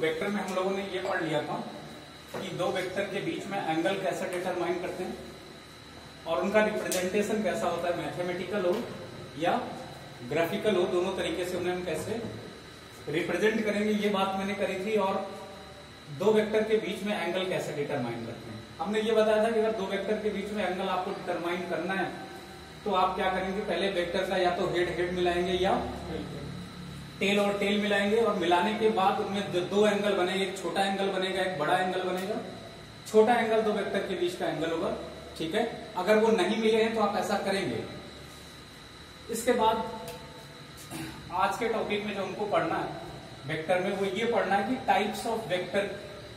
Vector में हम लोगों ने ये पढ़ लिया था कि दो वेक्टर के बीच में एंगल कैसे डिटरमाइन करते हैं और उनका रिप्रेजेंटेशन कैसा होता है, मैथमेटिकल हो या ग्राफिकल हो, दोनों तरीके से उन्हें हम कैसे रिप्रेजेंट करेंगे, ये बात मैंने करी थी। और दो वेक्टर के बीच में एंगल कैसे डिटरमाइन करते हैं हमने ये बताया था कि अगर दो वेक्टर के बीच में एंगल आपको डिटरमाइन करना है तो आप क्या करेंगे, पहले वेक्टर का या तो हेड हेड मिलाएंगे या टेल और टेल मिलाएंगे, और मिलाने के बाद उनमें जो दो एंगल बनेंगे, एक छोटा एंगल बनेगा, एक बड़ा एंगल बनेगा। छोटा एंगल दो वेक्टर के बीच का एंगल होगा, ठीक है। अगर वो नहीं मिले हैं तो आप ऐसा करेंगे। इसके बाद आज के टॉपिक में जो हमको पढ़ना है वेक्टर में, वो ये पढ़ना है कि टाइप्स ऑफ वेक्टर,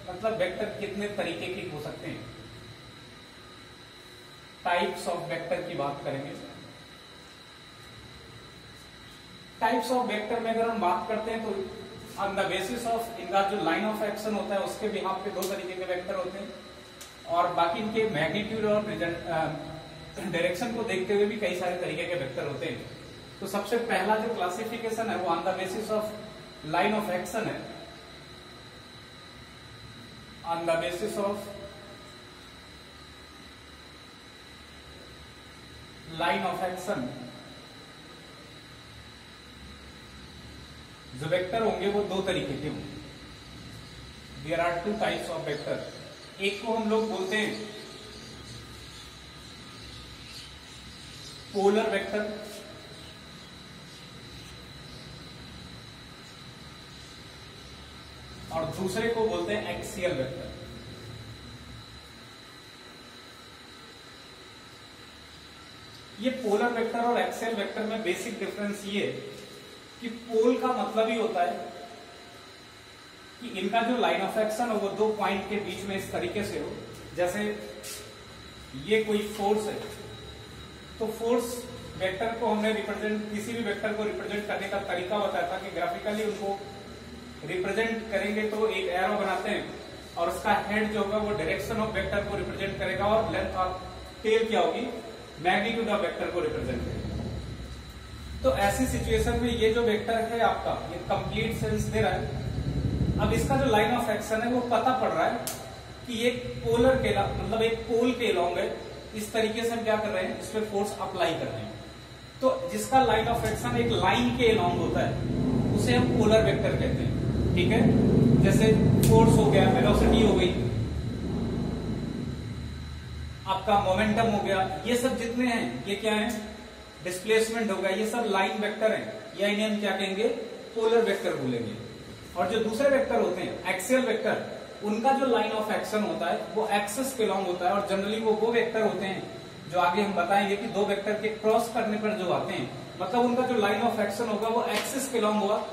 मतलब वेक्टर कितने तरीके के हो सकते हैं। टाइप्स ऑफ वेक्टर की बात करेंगे। टाइप्स ऑफ वेक्टर में अगर हम बात करते हैं तो ऑन द बेसिस ऑफ इनका जो लाइन ऑफ एक्शन होता है उसके बिहाफ पे दो तरीके के वेक्टर होते हैं, और बाकी इनके मैग्नीट्यूड और डायरेक्शन को देखते हुए भी कई सारे तरीके के वेक्टर होते हैं। तो सबसे पहला जो क्लासिफिकेशन है वो on the basis of line of action है। On the basis of line of action जो वेक्टर होंगे वो दो तरीके के होंगे। There are two types of vector. एक को हम लोग बोलते हैं पोलर वेक्टर, और दूसरे को बोलते हैं एक्सियल वेक्टर। ये पोलर वेक्टर और एक्सियल वेक्टर में बेसिक डिफरेंस ये है कि पोल का मतलब ही होता है कि इनका जो लाइन ऑफ एक्शन हो वो दो पॉइंट के बीच में इस तरीके से हो। जैसे ये कोई फोर्स है तो फोर्स वेक्टर को हमने रिप्रेजेंट, किसी भी वेक्टर को रिप्रेजेंट करने का तरीका बताया था कि ग्राफिकली उनको रिप्रेजेंट करेंगे तो एक एरो बनाते हैं और उसका हेड जो होगा वो डायरेक्शन ऑफ वेक्टर को रिप्रेजेंट करेगा, और लेंथ ऑफ टेल क्या होगी, मैग्नीट्यूड ऑफ वेक्टर को रिप्रेजेंट करेगा। तो ऐसी सिचुएशन में ये जो वेक्टर है आपका, ये कंप्लीट सेंस दे रहा है। अब इसका जो लाइन ऑफ एक्शन है वो पता पड़ रहा है कि ये पोलर के, मतलब एक पोल के अलोंग है। इस तरीके से हम क्या कर रहे हैं, इस पे फोर्स अप्लाई कर रहे हैं। तो जिसका लाइन ऑफ एक्शन एक लाइन के अलोंग होता है उसे हम पोलर वेक्टर कहते हैं, ठीक है। जैसे फोर्स हो गया, वेलोसिटी हो गई, आपका मोमेंटम हो गया, ये सब जितने हैं ये क्या है, डिस्प्लेसमेंट हो गया, ये सब लाइन वेक्टर हैं, या इन्हें हम क्या कहेंगे, पोलर वेक्टर बोलेंगे। और जो दूसरे वेक्टर होते हैं एक्सियल वेक्टर, उनका जो लाइन ऑफ एक्शन होता है वो एक्सिस के लॉन्ग होता है, और जनरली वो वेक्टर होते हैं जो आगे हम बताएंगे कि दो वेक्टर के क्रॉस करने पर जो आते हैं, मतलब उनका जो लाइन ऑफ एक्शन होगा वो एक्सिस के लॉन्ग होगा।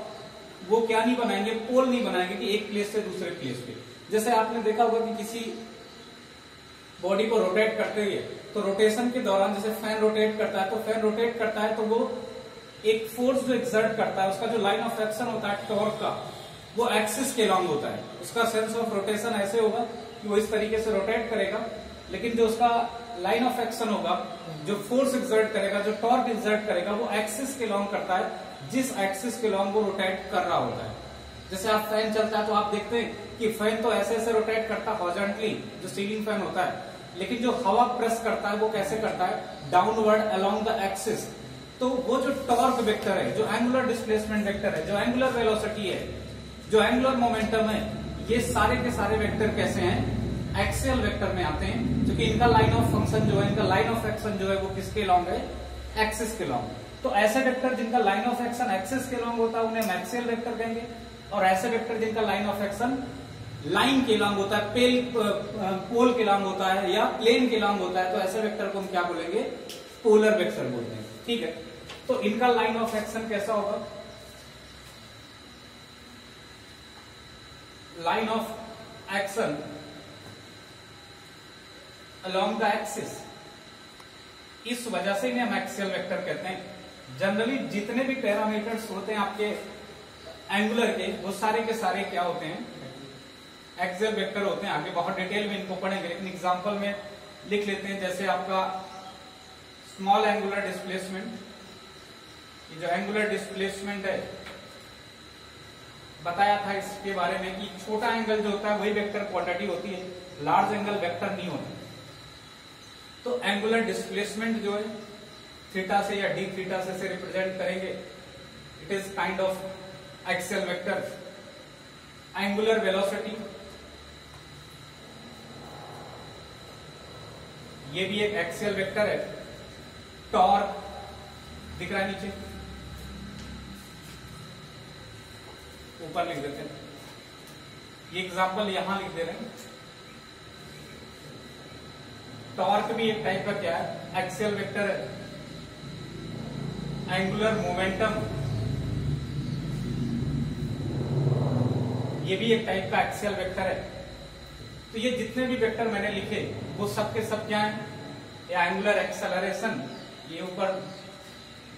वो क्या नहीं बनाएंगे, पोल नहीं बनाएंगे कि एक प्लेस से दूसरे प्लेस पे। जैसे आपने देखा होगा कि किसी बॉडी को रोटेट करते हुए, तो रोटेशन के दौरान जैसे फैन रोटेट करता है, तो फैन रोटेट करता है तो वो एक फोर्स जो एक्सर्ट करता है, उसका जो लाइन ऑफ एक्शन होता है टॉर्क का, वो एक्सिस के लॉन्ग होता है। उसका सेंस ऑफ रोटेशन ऐसे होगा कि वो इस तरीके से रोटेट करेगा, लेकिन जो उसका लाइन ऑफ एक्शन होगा, जो फोर्स एक्सर्ट करेगा, जो टॉर्क एक्सर्ट करेगा, वो एक्सिस के लॉन्ग करता है, जिस एक्सिस के लॉन्ग वो रोटेट कर रहा होता है। जैसे आप फैन चलता है तो आप देखते हैं कि फैन तो ऐसे ऐसे रोटेट करता है हॉरिजॉन्टली, जो सीलिंग फैन होता है, लेकिन जो हवा प्रेस करता है वो कैसे करता है, डाउनवर्ड अलोंग द एक्सिस। तो वो जो टॉर्क वेक्टर है, जो एंगुलर डिस्प्लेसमेंट वेक्टर है, जो एंगुलर वेलोसिटी है, जो एंगुलर मोमेंटम है, ये सारे के सारे वेक्टर कैसे हैं, एक्सियल वेक्टर में आते हैं, क्योंकि इनका लाइन ऑफ फंक्शन जो है, इनका लाइन ऑफ एक्शन जो है वो किसके लॉन्ग है, एक्सिस के लॉन्ग। तो ऐसे वेक्टर जिनका लाइन ऑफ एक्शन एक्सिस के लॉन्ग होता है उन्हें हम एक्सियल वेक्टर कहेंगे, और ऐसे वेक्टर जिनका लाइन ऑफ एक्शन लाइन के लॉन्ग होता है, पोल के लॉन्ग होता है या प्लेन के लॉन्ग होता है, तो ऐसे वेक्टर को हम क्या बोलेंगे, पोलर वेक्टर बोलते हैं, ठीक है। तो इनका लाइन ऑफ एक्शन कैसा होगा, line of action along the axis, इस वजह से इन्हें हम एक्सियल वेक्टर कहते हैं। जनरली जितने भी पैरामीटर्स होते हैं आपके एंगुलर के, वो सारे के सारे क्या होते हैं, एक्सियल वेक्टर होते हैं। आगे बहुत डिटेल में इनको पढ़ेंगे, लेकिन एग्जांपल में लिख लेते हैं। जैसे आपका स्मॉल एंगुलर डिस्प्लेसमेंट, ये जो एंगुलर डिस्प्लेसमेंट है बताया था इसके बारे में कि छोटा एंगल जो होता है वही वेक्टर क्वांटिटी होती है, लार्ज एंगल वेक्टर नहीं होता। तो एंगुलर डिस्प्लेसमेंट जो है थीटा से या डी थीटा से रिप्रेजेंट करेंगे, it is kind of axial vector. Angular velocity, ये भी एक एक्सियल वेक्टर है। टॉर्क दिख रहा है नीचे, ऊपर लिख देते हैं, ये एग्जांपल यहां लिख दे रहे हैं। टॉर्क भी एक टाइप का क्या है, एक्सियल वेक्टर है। एंगुलर मोमेंटम, ये भी एक टाइप का एक्सियल वेक्टर है। तो ये जितने भी वेक्टर मैंने लिखे वो सब के सब क्या है, ये एंगुलर एक्सेलरेशन, ये ऊपर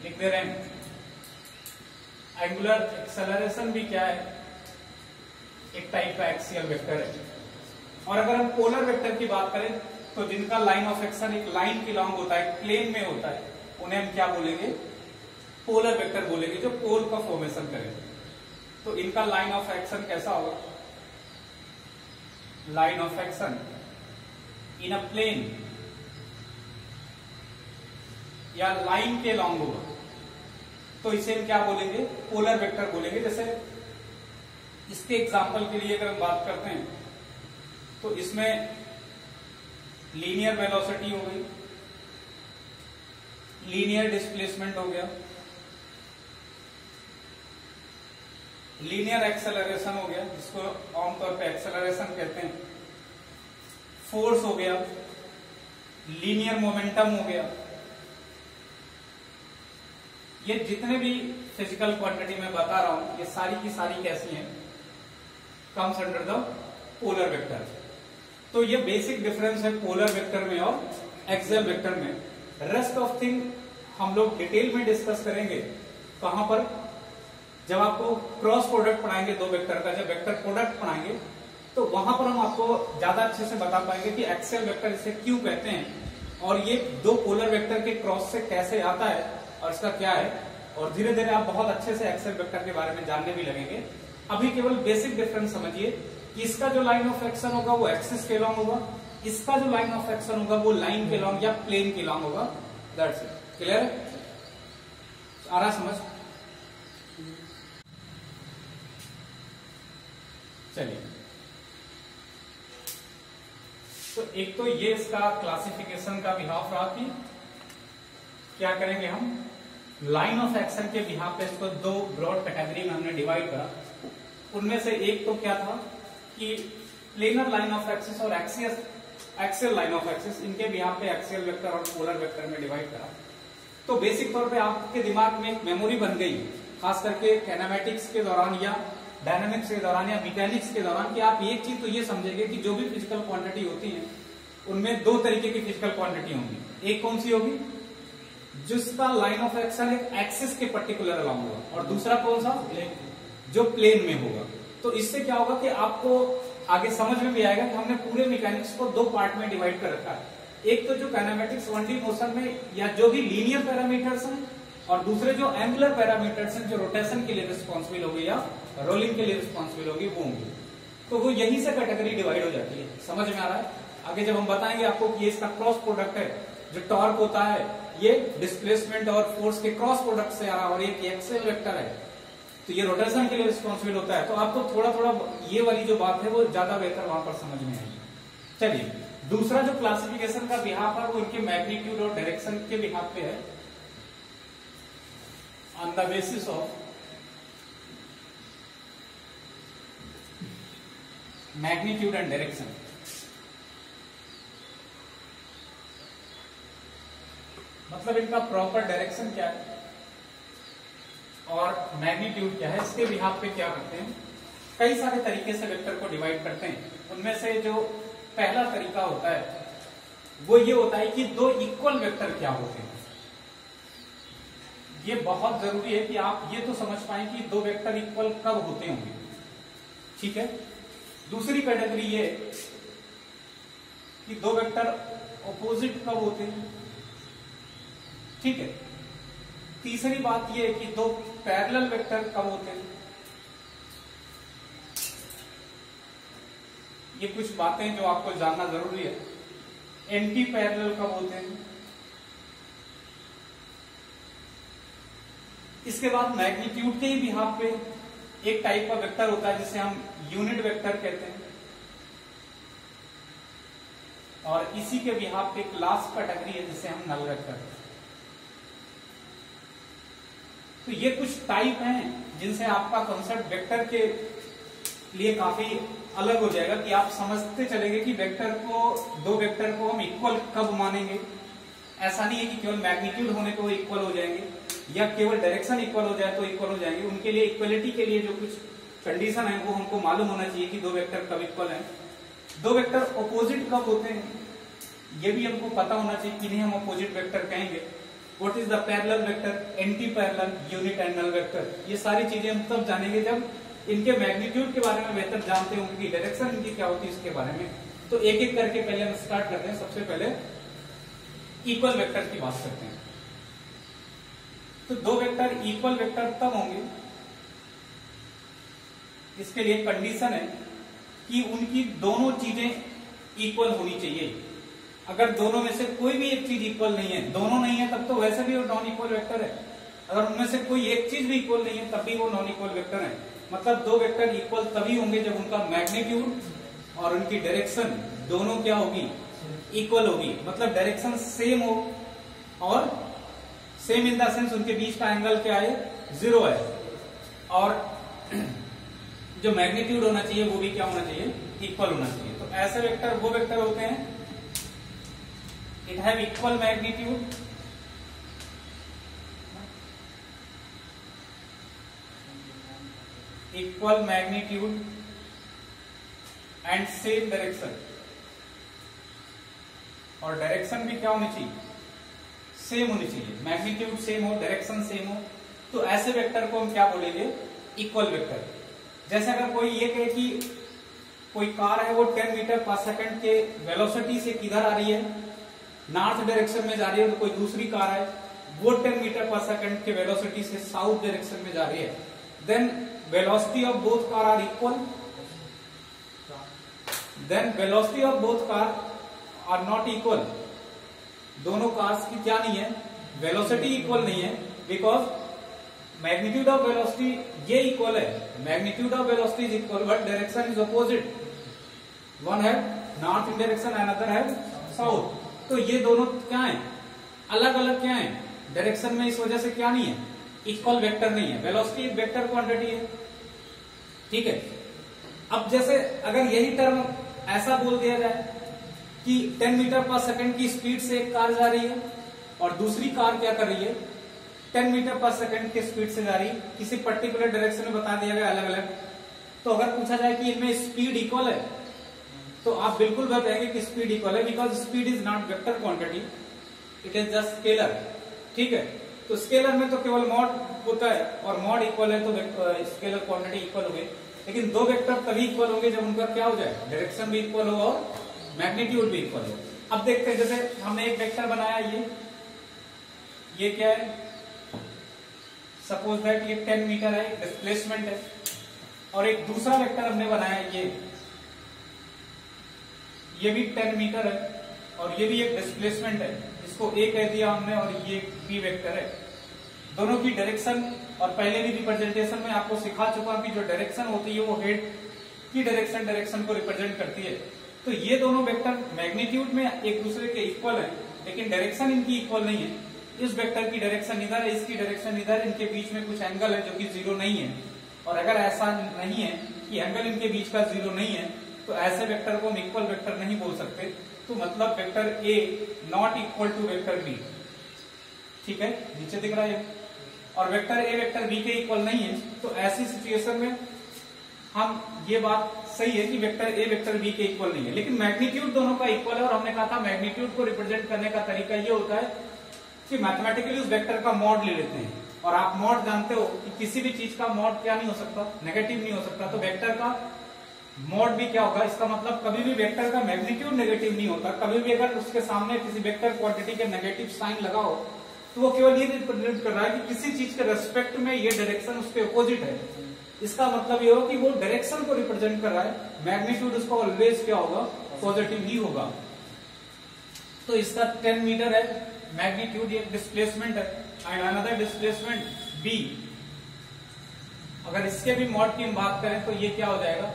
लिख दे रहे हैं। एंगुलर एक्सेलरेशन भी क्या है, एक टाइप का एक्सियल वेक्टर है। और अगर हम पोलर वेक्टर की बात करें तो जिनका लाइन ऑफ एक्शन एक लाइन के लॉन्ग होता है, प्लेन में होता है, उन्हें हम क्या बोलेंगे, पोलर वेक्टर बोलेंगे, जो पोल का फॉर्मेशन करेंगे। तो इनका लाइन ऑफ एक्शन कैसा होगा, line of action in a plane या लाइन के लॉन्ग होगा, तो इसे हम क्या बोलेंगे, पोलर वेक्टर बोलेंगे। जैसे इसके एग्जांपल के लिए अगर हम बात करते हैं तो इसमें लीनियर वेलोसिटी हो गई, लीनियर डिस्प्लेसमेंट हो गया, लीनियर एक्सेलरेशन हो गया, जिसको आमतौर पे एक्सेलरेशन कहते हैं, फोर्स हो गया, लीनियर मोमेंटम हो गया। ये जितने भी फिजिकल क्वांटिटी मैं बता रहा हूं, ये सारी की सारी कैसी हैं, comes under the polar vector. तो ये बेसिक डिफरेंस है पोलर वेक्टर में और एक्सियल वेक्टर में। रेस्ट ऑफ थिंग हम लोग डिटेल में डिस्कस करेंगे, कहां पर, जब आपको क्रॉस प्रोडक्ट पढ़ाएंगे दो वेक्टर का, जब वेक्टर प्रोडक्ट पढ़ाएंगे तो वहां पर हम आपको ज्यादा अच्छे से बता पाएंगे कि एक्सियल वेक्टर इसे क्यों कहते हैं और ये दो पोलर वेक्टर के क्रॉस से कैसे आता है और इसका क्या है। और धीरे धीरे आप बहुत अच्छे से एक्सियल वेक्टर के बारे में जानने भी लगेंगे। अभी केवल बेसिक डिफरेंस समझिए कि इसका जो लाइन ऑफ एक्शन होगा वो एक्सिस के लॉन्ग होगा, इसका जो लाइन ऑफ एक्शन होगा वो लाइन के लॉन्ग या प्लेन के लॉन्ग होगा। That's it. क्लियर है, आ रहा समझ। चलिए, तो एक तो ये इसका क्लासिफिकेशन का बिहाफ रहा कि क्या करेंगे हम, लाइन ऑफ एक्शन के बिहाफ पे इसको दो ब्रॉड कैटेगरी में हमने डिवाइड करा। उनमें से एक तो क्या था कि प्लेनर लाइन ऑफ एक्सिस और एक्सियल लाइन ऑफ एक्सिस, इनके बिहाफ पे एक्सियल वेक्टर और पोलर वेक्टर में डिवाइड करा। तो बेसिक तौर पे आपके दिमाग में एक मेमोरी बन गई, खास करके कैनामेटिक्स के दौरान या डायनामिक्स के दौरान या मैकेनिक्स के दौरान, कि आप एक चीज तो ये समझेंगे कि जो भी फिजिकल क्वांटिटी होती है उनमें दो तरीके की फिजिकल क्वांटिटी होंगी। एक कौन सी होगी, जिसका लाइन ऑफ एक्शन एक एक्सिस के पर्टिकुलर अलाउंग होगा, और दूसरा कौन सा, जो प्लेन में होगा। तो इससे क्या होगा कि आपको आगे समझ में भी आएगा कि हमने पूरे मैकेनिक्स को दो पार्ट में डिवाइड कर रखा है। एक तो जो काइनेमेटिक्स 1D मोशन में या जो भी लीनियर पैरामीटर्स हैं, और दूसरे जो एंगुलर पैरामीटर्स हैं जो रोटेशन के लिए रिस्पॉन्सिबल होगी या रोलिंग के लिए रिस्पॉन्सिबल होगी, वो होंगी। तो वो यहीं से कैटेगरी डिवाइड हो जाती है। समझ में आ रहा है। आगे जब हम बताएंगे आपको कि ये इसका क्रॉस प्रोडक्ट है, जो टॉर्क होता है ये डिस्प्लेसमेंट और फोर्स के क्रॉस प्रोडक्ट से आ रहा है, और एक एक्सियल वेक्टर है तो ये रोटेशन के लिए रिस्पॉन्सिबल होता है। तो आपको थोड़ा थोड़ा ये वाली जो बात है वो ज्यादा बेहतर वहां पर समझ में आएगी। चलिए, दूसरा जो क्लासिफिकेशन का बिहाफ है वो इनके मैग्नीट्यूड और डायरेक्शन के बिहाफ पे है, on the basis of magnitude and direction. मतलब इनका प्रॉपर डायरेक्शन क्या है और मैग्नीट्यूड क्या है, इसके बिहाफ पे क्या करते हैं। कई सारे तरीके से वेक्टर को डिवाइड करते हैं। उनमें से जो पहला तरीका होता है वो ये होता है कि दो इक्वल वेक्टर क्या होते हैं। ये बहुत जरूरी है कि आप ये तो समझ पाएं कि दो वेक्टर इक्वल कब होते होंगे। ठीक है। दूसरी कैटेगरी ये कि दो वेक्टर ऑपोजिट कब होते हैं। ठीक है। तीसरी बात ये है कि दो पैरेलल वेक्टर कब होते हैं। ये कुछ बातें जो आपको जानना जरूरी है। एंटी पैरेलल कब होते हैं। इसके बाद मैग्नीट्यूड के ही बिहाफ पे एक टाइप का वेक्टर होता है जिसे हम यूनिट वेक्टर कहते हैं, और इसी के बिहाफ पे एक लास्ट कैटेगरी है जिसे हम नल वेक्टर कहते हैं। तो ये कुछ टाइप हैं जिनसे आपका कॉन्सेप्ट वेक्टर के लिए काफी अलग हो जाएगा कि आप समझते चलेंगे कि दो वेक्टर को हम इक्वल कब मानेंगे। ऐसा नहीं है कि केवल मैग्नीट्यूड होने पे वो इक्वल हो जाएंगे या केवल डायरेक्शन इक्वल हो जाए तो इक्वल हो जाएंगे। उनके लिए इक्वलिटी के लिए जो कुछ कंडीशन है वो हमको मालूम होना चाहिए कि दो वेक्टर कब इक्वल हैं। दो वेक्टर अपोजिट कब होते हैं ये भी हमको पता होना चाहिए, किन्हें हम अपोजिट वेक्टर कहेंगे। What is the parallel vector, anti parallel, unit and null vector. ये सारी चीजें हम तब जानेंगे जब इनके मैग्नीट्यूड के बारे में बेहतर जानते होंगे कि डायरेक्शन इनकी क्या होती है इसके बारे में। तो एक एक करके पहले हम स्टार्ट करते हैं। सबसे पहले इक्वल वेक्टर की बात करते हैं। तो दो वेक्टर इक्वल वेक्टर तब होंगे, इसके लिए कंडीशन है कि उनकी दोनों चीजें इक्वल होनी चाहिए। अगर दोनों में से कोई भी एक चीज इक्वल नहीं है, दोनों नहीं है तब तो वैसे भी वो नॉन इक्वल वेक्टर है। अगर उनमें से कोई एक चीज भी इक्वल नहीं है तब भी वो नॉन इक्वल वेक्टर है। मतलब दो वेक्टर इक्वल तभी होंगे जब उनका मैग्नीट्यूड और उनकी डायरेक्शन दोनों क्या होगी, इक्वल होगी। मतलब डायरेक्शन सेम हो और सेम इन द सेंस उनके बीच का एंगल क्या है, 0 है, और जो मैग्नीट्यूड होना चाहिए वो भी क्या होना चाहिए, इक्वल होना चाहिए। तो ऐसे वेक्टर वो वेक्टर होते हैं it have equal magnitude and same direction, और डायरेक्शन भी क्या होनी चाहिए, सेम होनी चाहिए। मैग्नीट्यूड सेम हो, डायरेक्शन सेम हो, तो ऐसे वेक्टर को हम क्या बोलेंगे, इक्वल वेक्टर। जैसे अगर कोई ये कहे कि कोई कार है वो 10 मीटर पर सेकंड के वेलोसिटी से किधर आ रही है, नॉर्थ डायरेक्शन में जा रही है, तो कोई दूसरी कार है वो 10 मीटर पर सेकंड के वेलोसिटी से साउथ डायरेक्शन में जा रही है, then velocity of both car are equal, then velocity of both car are not equal. दोनों कार्स की क्या नहीं है, वेलोसिटी इक्वल नहीं है, बिकॉज मैग्नीट्यूड ऑफ वेलोसिटी ये इक्वल है, magnitude of velocity is equal but direction is opposite, one है north in direction and other है साउथ। तो ये दोनों क्या है, अलग अलग क्या है डायरेक्शन में, इस वजह से क्या नहीं है, इक्वल वेक्टर नहीं है। वेलोसिटी एक वेक्टर क्वांटिटी है, ठीक है। अब जैसे अगर यही टर्म ऐसा बोल दिया जाए कि 10 मीटर पर सेकंड की स्पीड से एक कार जा रही है और दूसरी कार क्या कर रही है, 10 मीटर पर सेकंड की स्पीड से जा रही है, किसी पर्टिकुलर डायरेक्शन में बता दिया गया अलग अलग, तो अगर पूछा जाए कि इनमें स्पीड इक्वल है तो आप बिल्कुल बताएंगे कि स्पीड इक्वल है, because speed is not vector quantity, it is just scalar, ठीक है। तो स्केलर में तो केवल मॉड होता है और मॉड इक्वल है तो स्केलर क्वांटिटी इक्वल हो गई। लेकिन दो वेक्टर तभी इक्वल होंगे जब उनका क्या हो जाए, डायरेक्शन भी इक्वल हो और मैग्नीट्यूड भी इक्वल हो। अब देखते हैं, जैसे हमने एक वेक्टर बनाया, ये क्या है, सपोज दैट ये 10 मीटर है, डिस्प्लेसमेंट है, और एक दूसरा वेक्टर हमने बनाया ये भी 10 मीटर है और ये भी एक डिस्प्लेसमेंट है, इसको A कह दिया हमने और ये B वेक्टर है। दोनों की डायरेक्शन, और पहले भी रिप्रेजेंटेशन में आपको सिखा चुका हूं कि जो डायरेक्शन होती है वो हेड की डायरेक्शन को रिप्रेजेंट करती है। तो ये दोनों वेक्टर मैग्नीट्यूड में एक दूसरे के इक्वल है, लेकिन डायरेक्शन इनकी इक्वल नहीं है। इस वेक्टर की डायरेक्शन इधर है, इसकी डायरेक्शन इधर, इनके बीच में कुछ एंगल है जो कि 0 नहीं है। और अगर ऐसा नहीं है कि एंगल इनके बीच का 0 नहीं है तो ऐसे वेक्टर को हम इक्वल वेक्टर नहीं बोल सकते। तो मतलब vector A not equal to vector B, ठीक है, नीचे दिख रहा है। और वेक्टर A वेक्टर B के इक्वल नहीं है, तो ऐसी सिचुएशन में हम ये बात सही है कि वेक्टर A वेक्टर B के इक्वल नहीं है, लेकिन मैग्नीट्यूड दोनों का इक्वल है। और हमने कहा था मैग्नीट्यूड को रिप्रेजेंट करने का तरीका ये होता है कि मैथमेटिकली उस वेक्टर का मॉड ले लेते हैं, और आप मॉड जानते हो कि किसी भी चीज का मॉड क्या नहीं हो सकता, नेगेटिव नहीं हो सकता। तो वेक्टर का मॉड भी क्या होगा, इसका मतलब कभी भी वेक्टर का मैग्नीट्यूड नेगेटिव नहीं होता। कभी भी अगर उसके सामने किसी वेक्टर क्वांटिटी के नेगेटिव साइन लगाओ तो वो केवल ये रिप्रेजेंट कर रहा है कि किसी चीज के रेस्पेक्ट में ये डायरेक्शन उसके अपोजिट है। इसका मतलब ये होगा कि वो डायरेक्शन को रिप्रेजेंट कर रहा है, मैग्नीट्यूड उसका ऑलवेज क्या होगा, पॉजिटिव ही होगा। तो इसका 10 मीटर है मैग्नीट्यूड, ये डिस्प्लेसमेंट है, एंड अनदर डिस्प्लेसमेंट b। अगर इसके भी मॉड की हम बात करें तो ये क्या हो जाएगा,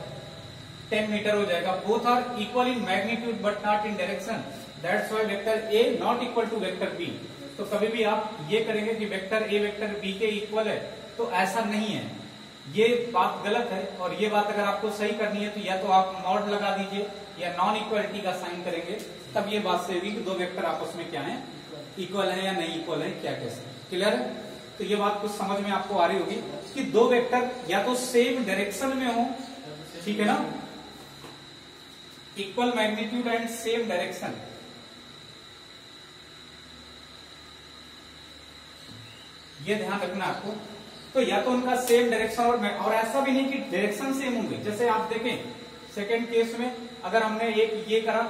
10 मीटर हो जाएगा। Both are equal in magnitude but not in direction, that's why vector a not equal to vector b। तो कभी भी आप ये करेंगे कि वेक्टर a वेक्टर b के इक्वल है, तो ऐसा नहीं है, ये बात गलत है। और ये बात अगर आपको सही करनी है तो या तो आप मॉड लगा दीजिए या नॉन इक्वलिटी का साइन करेंगे, तब ये बात सही होगी कि दो वेक्टर आपस में क्या है, इक्वल है या नहीं इक्वल है, क्या कैसे। क्लियर है? तो ये बात कुछ समझ में आपको आ रही होगी कि दो वेक्टर या तो सेम डायरेक्शन में हो, ठीक है ना, equal magnitude and same direction, ये ध्यान रखना आपको। तो या तो उनका सेम डायरेक्शन और ऐसा भी नहीं कि डायरेक्शन सेम होंगे। जैसे आप देखें सेकेंड केस में अगर हमने एक ये करा,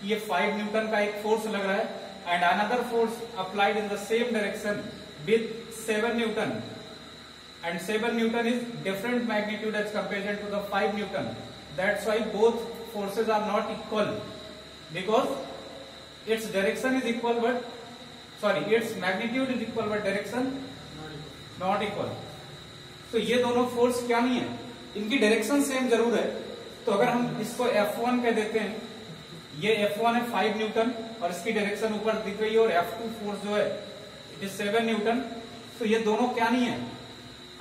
ये 5 न्यूटन का एक फोर्स लग रहा है and another force applied in the same direction with 7 newton and 7 newton is different magnitude as comparison to the 5 newton, that's why both forces are not equal because its direction is equal but sorry its magnitude is equal but direction not equal. तो ये दोनों force क्या नहीं है, इनकी direction same जरूर है। तो अगर हम इसको F1 कह देते हैं, ये F1 है 5 न्यूटन और इसकी डायरेक्शन ऊपर दिख रही है, और F2 फोर्स जो है इट इज 7 न्यूटन। तो ये दोनों क्या नहीं है,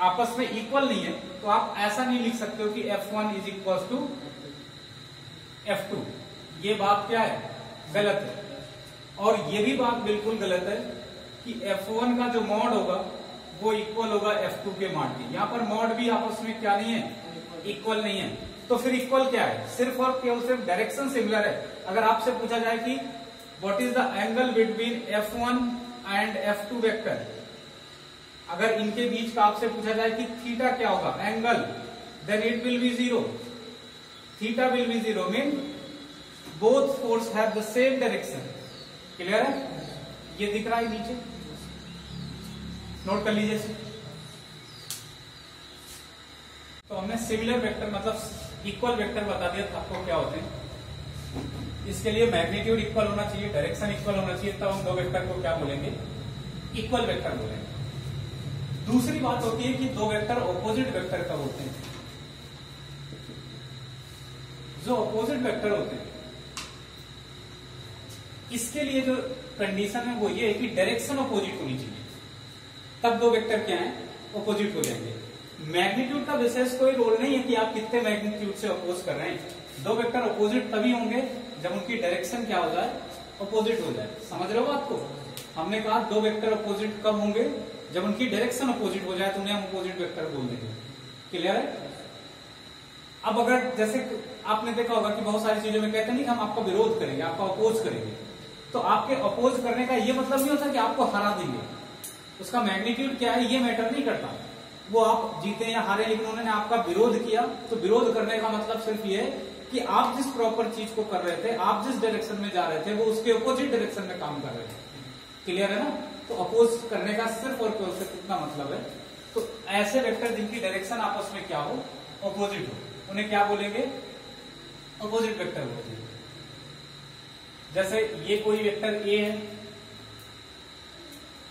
आपस में इक्वल नहीं है। तो आप ऐसा नहीं लिख सकते हो कि F1 is equal to F2, ये बात क्या है, गलत है। और ये भी बात बिल्कुल गलत है कि F1 का जो मॉड होगा वो इक्वल होगा F2 के मॉड के। यहां पर मॉड भी आपस में क्या नहीं है, इक्वल नहीं है। तो फिर इक्वल क्या है, सिर्फ और केवल सिर्फ डायरेक्शन सिमिलर है। अगर आपसे पूछा जाए कि what is the angle between F1 and F2 vector, अगर इनके बीच का आपसे पूछा जाए कि थीटा क्या होगा angle, then it will be 0, theta will be 0 mean both force have the same direction. Clear है? ये दिख रहा है नीचे, नोट कर लीजिए इसे। तो हमने सिमिलर वेक्टर मतलब इक्वल वेक्टर बता दिया था आपको क्या होते हैं। इसके लिए मैग्नीट्यूड इक्वल होना चाहिए, डायरेक्शन इक्वल होना चाहिए, तब हम दो वेक्टर को क्या बोलेंगे, इक्वल वेक्टर बोलेंगे। दूसरी बात होती है कि दो वेक्टर ऑपोजिट वेक्टर कब होते हैं। जो ऑपोजिट वेक्टर होते हैं इसके लिए जो कंडीशन है वो ये है कि डायरेक्शन ऑपोजिट होनी चाहिए, तब दो वेक्टर क्या है, ऑपोजिट हो जाएंगे। मैग्नीट्यूड का विशेष कोई रोल नहीं है कि आप कितने मैग्नीट्यूड से अपोज कर रहे हैं। दो वेक्टर अपोजिट तभी होंगे जब उनकी डायरेक्शन क्या हो जाए, अपोजिट हो जाए। समझ रहे हो बात को? हमने कहा दो वेक्टर अपोजिट कब होंगे, जब उनकी डायरेक्शन अपोजिट हो जाए तो उन्हें हम अपोजिट वेक्टर बोल देंगे। क्लियर है? अब अगर जैसे आपने देखा होगा कि बहुत सारी चीजों में कहते नहीं कि हम आपका विरोध करेंगे, आपका अपोज करेंगे, तो आपके अपोज करने का ये मतलब नहीं होता कि आपको हरा देंगे। उसका मैग्नीट्यूड क्या है ये मैटर नहीं करता, वो आप जीते या हारे, लेकिन उन्होंने आपका विरोध किया। तो विरोध करने का मतलब सिर्फ ये है कि आप जिस प्रॉपर चीज को कर रहे थे, आप जिस डायरेक्शन में जा रहे थे, वो उसके अपोजिट डायरेक्शन में काम कर रहे थे। क्लियर है ना? तो अपोज करने का सिर्फ और केवल सिर्फ कितना मतलब है। तो ऐसे वेक्टर जिनकी डायरेक्शन आपस में क्या हो, अपोजिट हो, उन्हें क्या बोलेंगे, अपोजिट वेक्टर बोलेंगे। जैसे ये कोई वेक्टर ए है,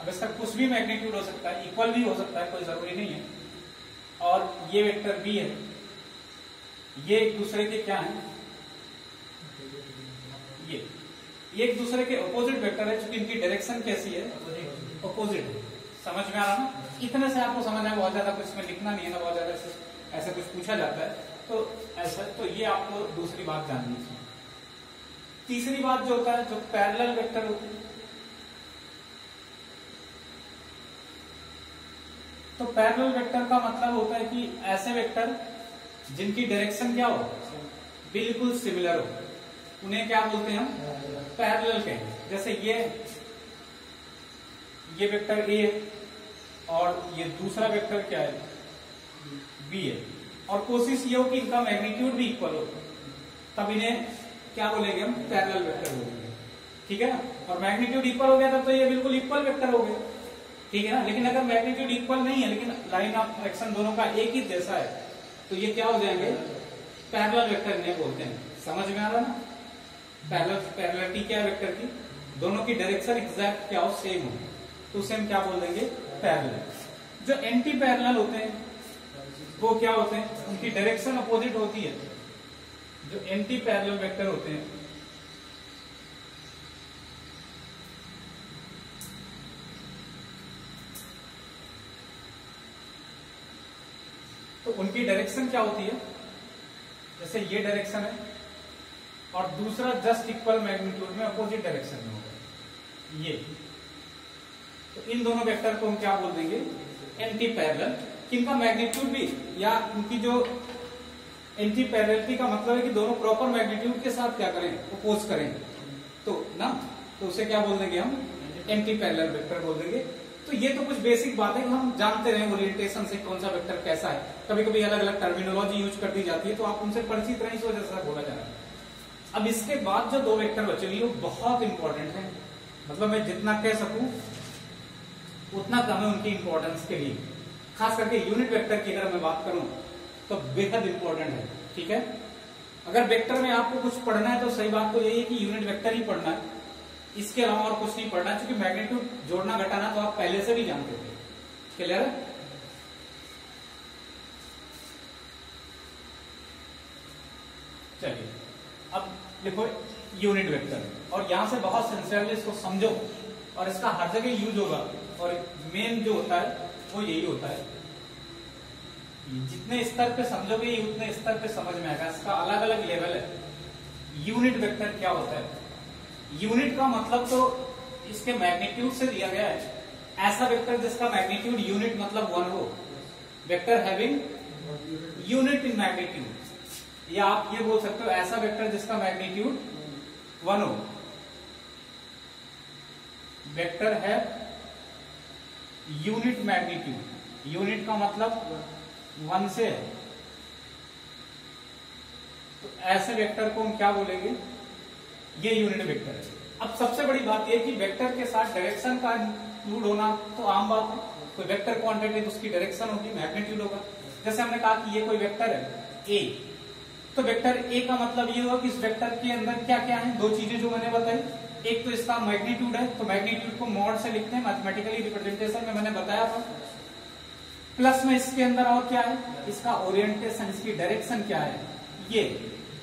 अब इसका कुछ भी मैग्नीट्यूड हो सकता है, इक्वल भी हो सकता है, कोई जरूरी नहीं है। और ये वेक्टर बी है, ये एक दूसरे के क्या है, ये एक दूसरे के अपोजिट वेक्टर है, क्योंकि इनकी डायरेक्शन कैसी है, अपोजिट है। समझ में आ रहा ना? इतने से आपको समझ आए, बहुत ज्यादा कुछ में लिखना नहीं है ना, बहुत ज्यादा ऐसा कुछ पूछा जाता है तो ऐसा। तो ये आपको दूसरी बात जाननी चाहिए। तीसरी बात जो होता है, जो पैरेलल वेक्टर होते हैं, तो पैरेलल वेक्टर का मतलब होता है कि ऐसे वेक्टर जिनकी डायरेक्शन क्या हो, बिल्कुल सिमिलर हो, उन्हें क्या बोलते हैं हम, पैरेलल कहेंगे। जैसे ये वेक्टर ए है और ये दूसरा वेक्टर क्या है, बी है, और कोशिश ये हो कि इनका मैग्नीट्यूड भी इक्वल हो, तब इन्हें क्या बोलेंगे हम, पैरेलल वेक्टर बोलेंगे। ठीक है ना? और मैग्नीट्यूड इक्वल हो गया तब तो ये बिल्कुल इक्वल वेक्टर हो गए। ठीक है ना। लेकिन अगर मैग्नीट्यूड इक्वल नहीं है लेकिन लाइन ऑफ एक्शन दोनों का एक ही जैसा है तो ये क्या हो जाएंगे, पैरेलल वेक्टर इन्हें बोलते हैं। समझ में आ रहा ना, पैरेललिटी क्या है वेक्टर की, दोनों की डायरेक्शन एग्जैक्ट क्या हो, सेम हो, तो उसे हम क्या बोल देंगे, पैरेलल। जो एंटी पैरेलल होते हैं वो क्या होते हैं, उनकी डायरेक्शन अपोजिट होती है। जो एंटी पैरेलल वेक्टर होते हैं तो उनकी डायरेक्शन क्या होती है, जैसे ये डायरेक्शन है और दूसरा जस्ट इक्वल मैग्नीट्यूड में अपोजिट डायरेक्शन में होगा ये, तो इन दोनों वेक्टर को हम क्या बोल देंगे, एंटी पैरेलल। किनका मैग्नीट्यूड भी या उनकी जो एंटी पैरेललिटी का मतलब है कि दोनों प्रॉपर मैग्नीट्यूड के साथ क्या करें, अपोज करें, तो ना, तो उसे क्या बोल देंगे हम, एंटी पैरेलल वेक्टर बोल देंगे। तो ये तो कुछ बेसिक बात है, हम जानते रहे ओरिएंटेशन से कौन सा वेक्टर कैसा है। कभी कभी अलग अलग टर्मिनोलॉजी यूज कर दी जाती है तो आप उनसे परिचित रहे, इस वजह से बोला जा रहा है। अब इसके बाद जो दो वेक्टर बचे वो बहुत इंपॉर्टेंट है, मतलब मैं जितना कह सकूं उतना कम है उनकी इंपॉर्टेंस के लिए। खास करके यूनिट वेक्टर की अगर मैं बात करूं तो बेहद इंपॉर्टेंट है, ठीक है। अगर वेक्टर में आपको कुछ पढ़ना है तो सही बात तो यही है कि यूनिट वेक्टर ही पढ़ना है, इसके अलावा और कुछ नहीं पढ़ना, क्योंकि मैग्नीट्यूड जोड़ना घटाना तो आप पहले से भी जानते थे। क्लियर है। चलिए अब देखो यूनिट वेक्टर, और यहां से बहुत सिंसियरली इसको समझो और इसका हर जगह यूज होगा, और मेन जो होता है वो यही होता है, जितने स्तर पे समझोगे उतने स्तर पे समझ में आएगा। इसका अलग अलग लेवल है। यूनिट वेक्टर क्या होता है, यूनिट का मतलब तो इसके मैग्नीट्यूड से दिया गया है, ऐसा वेक्टर जिसका मैग्नीट्यूड यूनिट मतलब 1 हो, vector having unit in magnitude, या आप ये बोल सकते हो ऐसा वेक्टर जिसका मैग्नीट्यूड 1 हो, वेक्टर है यूनिट मैग्नीट्यूड, यूनिट का मतलब 1 से है, तो ऐसे वेक्टर को हम क्या बोलेंगे, ये यूनिट वेक्टर है। अब सबसे बड़ी बात यह कि वेक्टर के साथ डायरेक्शन का इंक्लूड होना तो आम बात है, कोई वेक्टर क्वांटिटी तो उसकी डायरेक्शन होगी, मैग्नीट्यूड होगा। जैसे हमने कहा कि ये कोई वेक्टर है ए, तो वेक्टर ए का मतलब ये हुआ कि इस वेक्टर के अंदर क्या क्या है, दो चीजें जो मैंने बताई, एक तो इसका मैग्नीट्यूड है, तो मैग्नीट्यूड को मॉड से लिखते हैं मैथमेटिकली रिप्रेजेंटेशन में, मैंने बताया था। प्लस में इसके अंदर और क्या है, इसका ओरिएंटेशन, इसकी डायरेक्शन क्या है, ये,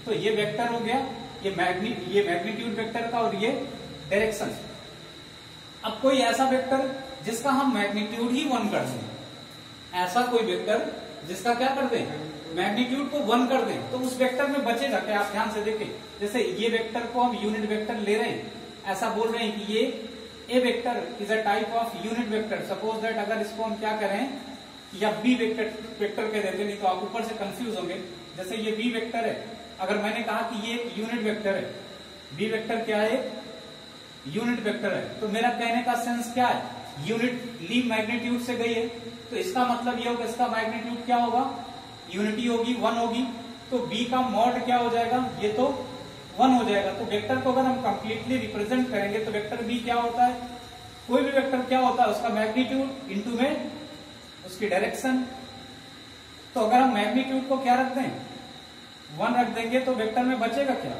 तो ये वेक्टर हो गया, ये मैग्नीट्यूड वेक्टर का, और ये डायरेक्शन। अब कोई ऐसा वेक्टर जिसका हम मैग्नीट्यूड ही 1 कर दें, ऐसा कोई वेक्टर जिसका क्या कर दें, मैग्नीट्यूड को 1 कर दें, तो उस वेक्टर में बचेगा क्या, आप ध्यान से देखें। जैसे ये वेक्टर को हम यूनिट वेक्टर ले रहे हैं, ऐसा बोल रहे हैं कि ये A vector is a type of unit vector. Suppose that अगर इसको हम क्या करें, या बी वेक्टर कह देते, नहीं तो आप ऊपर से कंफ्यूज होंगे। जैसे ये बी वेक्टर है, अगर मैंने कहा कि ये एक यूनिट वेक्टर है, बी वेक्टर क्या है, यूनिट वेक्टर है, तो मेरा कहने का सेंस क्या है, यूनिट लीव मैग्नीट्यूड से गई है, तो इसका मतलब ये होगा इसका मैग्नीट्यूड क्या होगा, यूनिटी होगी, 1 होगी, तो बी का मॉड क्या हो जाएगा, ये तो 1 हो जाएगा। तो वेक्टर को अगर हम कंप्लीटली रिप्रेजेंट करेंगे तो वेक्टर बी क्या होता है, कोई भी वेक्टर क्या होता है, उसका मैग्नीट्यूड इंटू में उसकी डायरेक्शन। तो अगर हम मैग्नीट्यूड को क्या रख दें, 1 रख देंगे, तो वेक्टर में बचेगा क्या,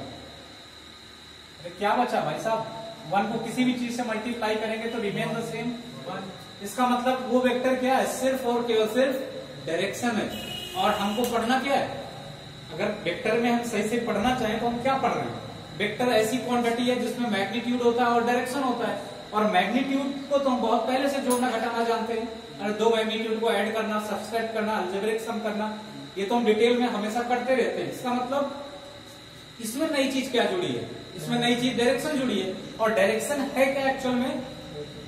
क्या बचा भाई साहब, 1 को किसी भी चीज से मल्टीप्लाई करेंगे तो रिमेन द सेम 1। इसका मतलब वो वेक्टर क्या है, सिर्फ और केवल सिर्फ डायरेक्शन है। और हमको पढ़ना क्या है, अगर वेक्टर में हम सही से पढ़ना चाहें तो हम क्या पढ़ रहे हैं, वेक्टर ऐसी क्वांटिटी है जिसमें मैग्नीट्यूड होता है और डायरेक्शन होता है, और मैग्नीट्यूड को तो हम बहुत पहले से जोड़ना घटाना जानते हैं, और दो मैग्नीट्यूड को ऐड करना, सब्सट्रैक्ट करना, अलजेब्रिक सम करना, ये तो हम डिटेल में हमेशा करते रहते हैं। इसका मतलब इसमें नई चीज क्या जुड़ी है, इसमें नई चीज डायरेक्शन जुड़ी है, और डायरेक्शन है क्या एक्चुअल में,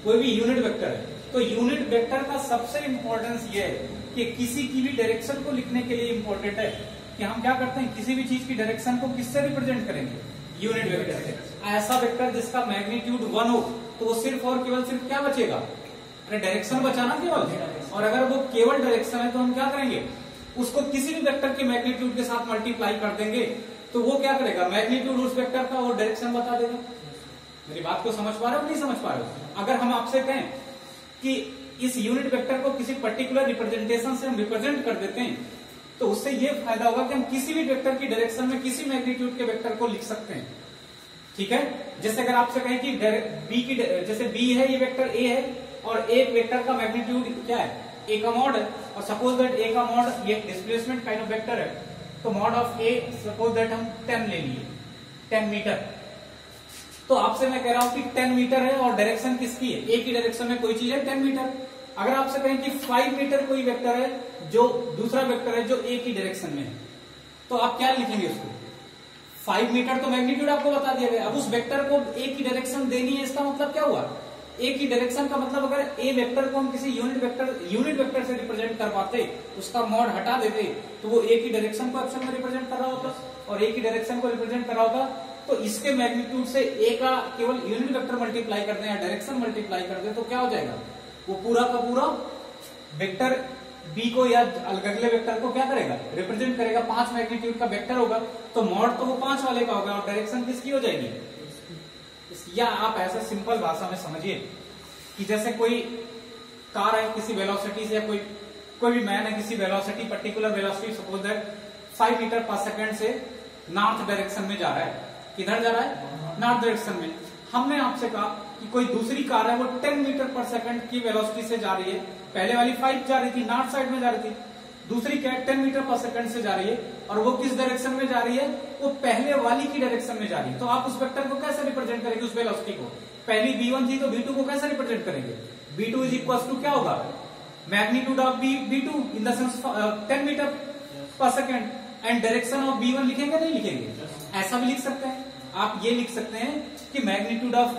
कोई भी यूनिट वेक्टर है। तो यूनिट वेक्टर का सबसे इंपॉर्टेंस ये है कि किसी की भी डायरेक्शन को लिखने के लिए इंपॉर्टेंट है कि हम क्या करते हैं, किसी भी चीज की डायरेक्शन को किससे रिप्रेजेंट करेंगे, यूनिट वेक्टर से। ऐसा वेक्टर जिसका मैग्नीट्यूड 1 हो तो वो सिर्फ और केवल सिर्फ क्या बचेगा, अरे डायरेक्शन बचाना केवल, और अगर वो केवल डायरेक्शन है तो हम क्या करेंगे, उसको किसी भी वेक्टर के मैग्नीट्यूड के साथ मल्टीप्लाई कर देंगे, तो वो क्या करेगा, मैग्नीट्यूड उस वेक्टर का और डायरेक्शन बता देगा। मेरी बात को समझ पा रहे हो नहीं समझ पा रहे हो। अगर हम आपसे कहें कि इस यूनिट वेक्टर को किसी पर्टिकुलर रिप्रेजेंटेशन से हम रिप्रेजेंट कर देते हैं, तो उससे ये फायदा होगा कि हम किसी भी वेक्टर की डायरेक्शन में किसी मैग्नीट्यूड के वेक्टर को लिख सकते हैं। ठीक है, जैसे अगर आपसे कहें कि बी की, जैसे बी है ये वेक्टर ए है और एक वेक्टर का मैग्नीट्यूड क्या है, ए का मॉड है, और सपोज दैट ए का मॉड ये डिस्प्लेसमेंट काइंड ऑफ वेक्टर है, तो mod of A suppose that हम 10 ले लिए, 10 मीटर। तो आपसे मैं कह रहा हूं कि 10 मीटर है और डायरेक्शन किसकी है, ए की डायरेक्शन में कोई चीज है 10 मीटर। अगर आपसे कहें कि 5 मीटर कोई वेक्टर है, जो दूसरा वेक्टर है जो ए की डायरेक्शन में है, तो आप क्या लिखेंगे उसको, 5 मीटर तो मैग्नीट्यूड आपको बता दिया गया। अब उस वेक्टर को ए की डायरेक्शन देनी है, इसका मतलब क्या हुआ, ए की डायरेक्शन का मतलब अगर ए वेक्टर को हम किसी यूनिट वेक्टर से रिप्रेजेंट कर पाते, उसका मॉड हटा देते, तो वो ए की डायरेक्शन को एक्चुअल में रिप्रेजेंट कर रहा होता, और ए की डायरेक्शन को रिप्रेजेंट कर रहा होता, तो इसके मैग्नीट्यूड से ए का केवल यूनिट वेक्टर मल्टीप्लाई कर दें या डायरेक्शन मल्टीप्लाई कर दें, तो क्या हो जाएगा, वो पूरा का पूरा वेक्टर बी को या अगले वेक्टर को क्या करेगा, रिप्रेजेंट करेगा। 5 मैग्नीट्यूड का वेक्टर होगा, तो मॉड तो वो 5 वाले का होगा और डायरेक्शन किसकी हो जाएगी। या आप ऐसे सिंपल भाषा में समझिए कि जैसे कोई कार है किसी वेलोसिटी से, कोई भी मैन है किसी velocity, particular velocity suppose that 5 metre पर सेकंड से नॉर्थ डायरेक्शन में जा रहा है। किधर जा रहा है, नॉर्थ डायरेक्शन में। हमने आपसे कहा कि कोई दूसरी कार है वो 10 मीटर पर सेकंड की वेलोसिटी से जा रही है, पहले वाली 5 जा रही थी, नॉर्थ साइड में जा रही थी, दूसरी क्या 10 मीटर पर सेकंड से जा रही है, और वो किस डायरेक्शन में जा रही है, वो पहले वाली की डायरेक्शन में जा रही है। तो आप उस वेक्टर को कैसे रिप्रेजेंट करेंगे, उस वेलोसिटी को, पहली v1 थी तो v2 को कैसे रिप्रेजेंट करेंगे, v2 इज इक्वल टू क्या होगा, magnitude of v2 in the sense 10 metre पर second, and direction of v1 लिखेंगे नहीं लिखेंगे, ऐसा भी लिख सकते हैं आप। ये लिख सकते हैं कि magnitude of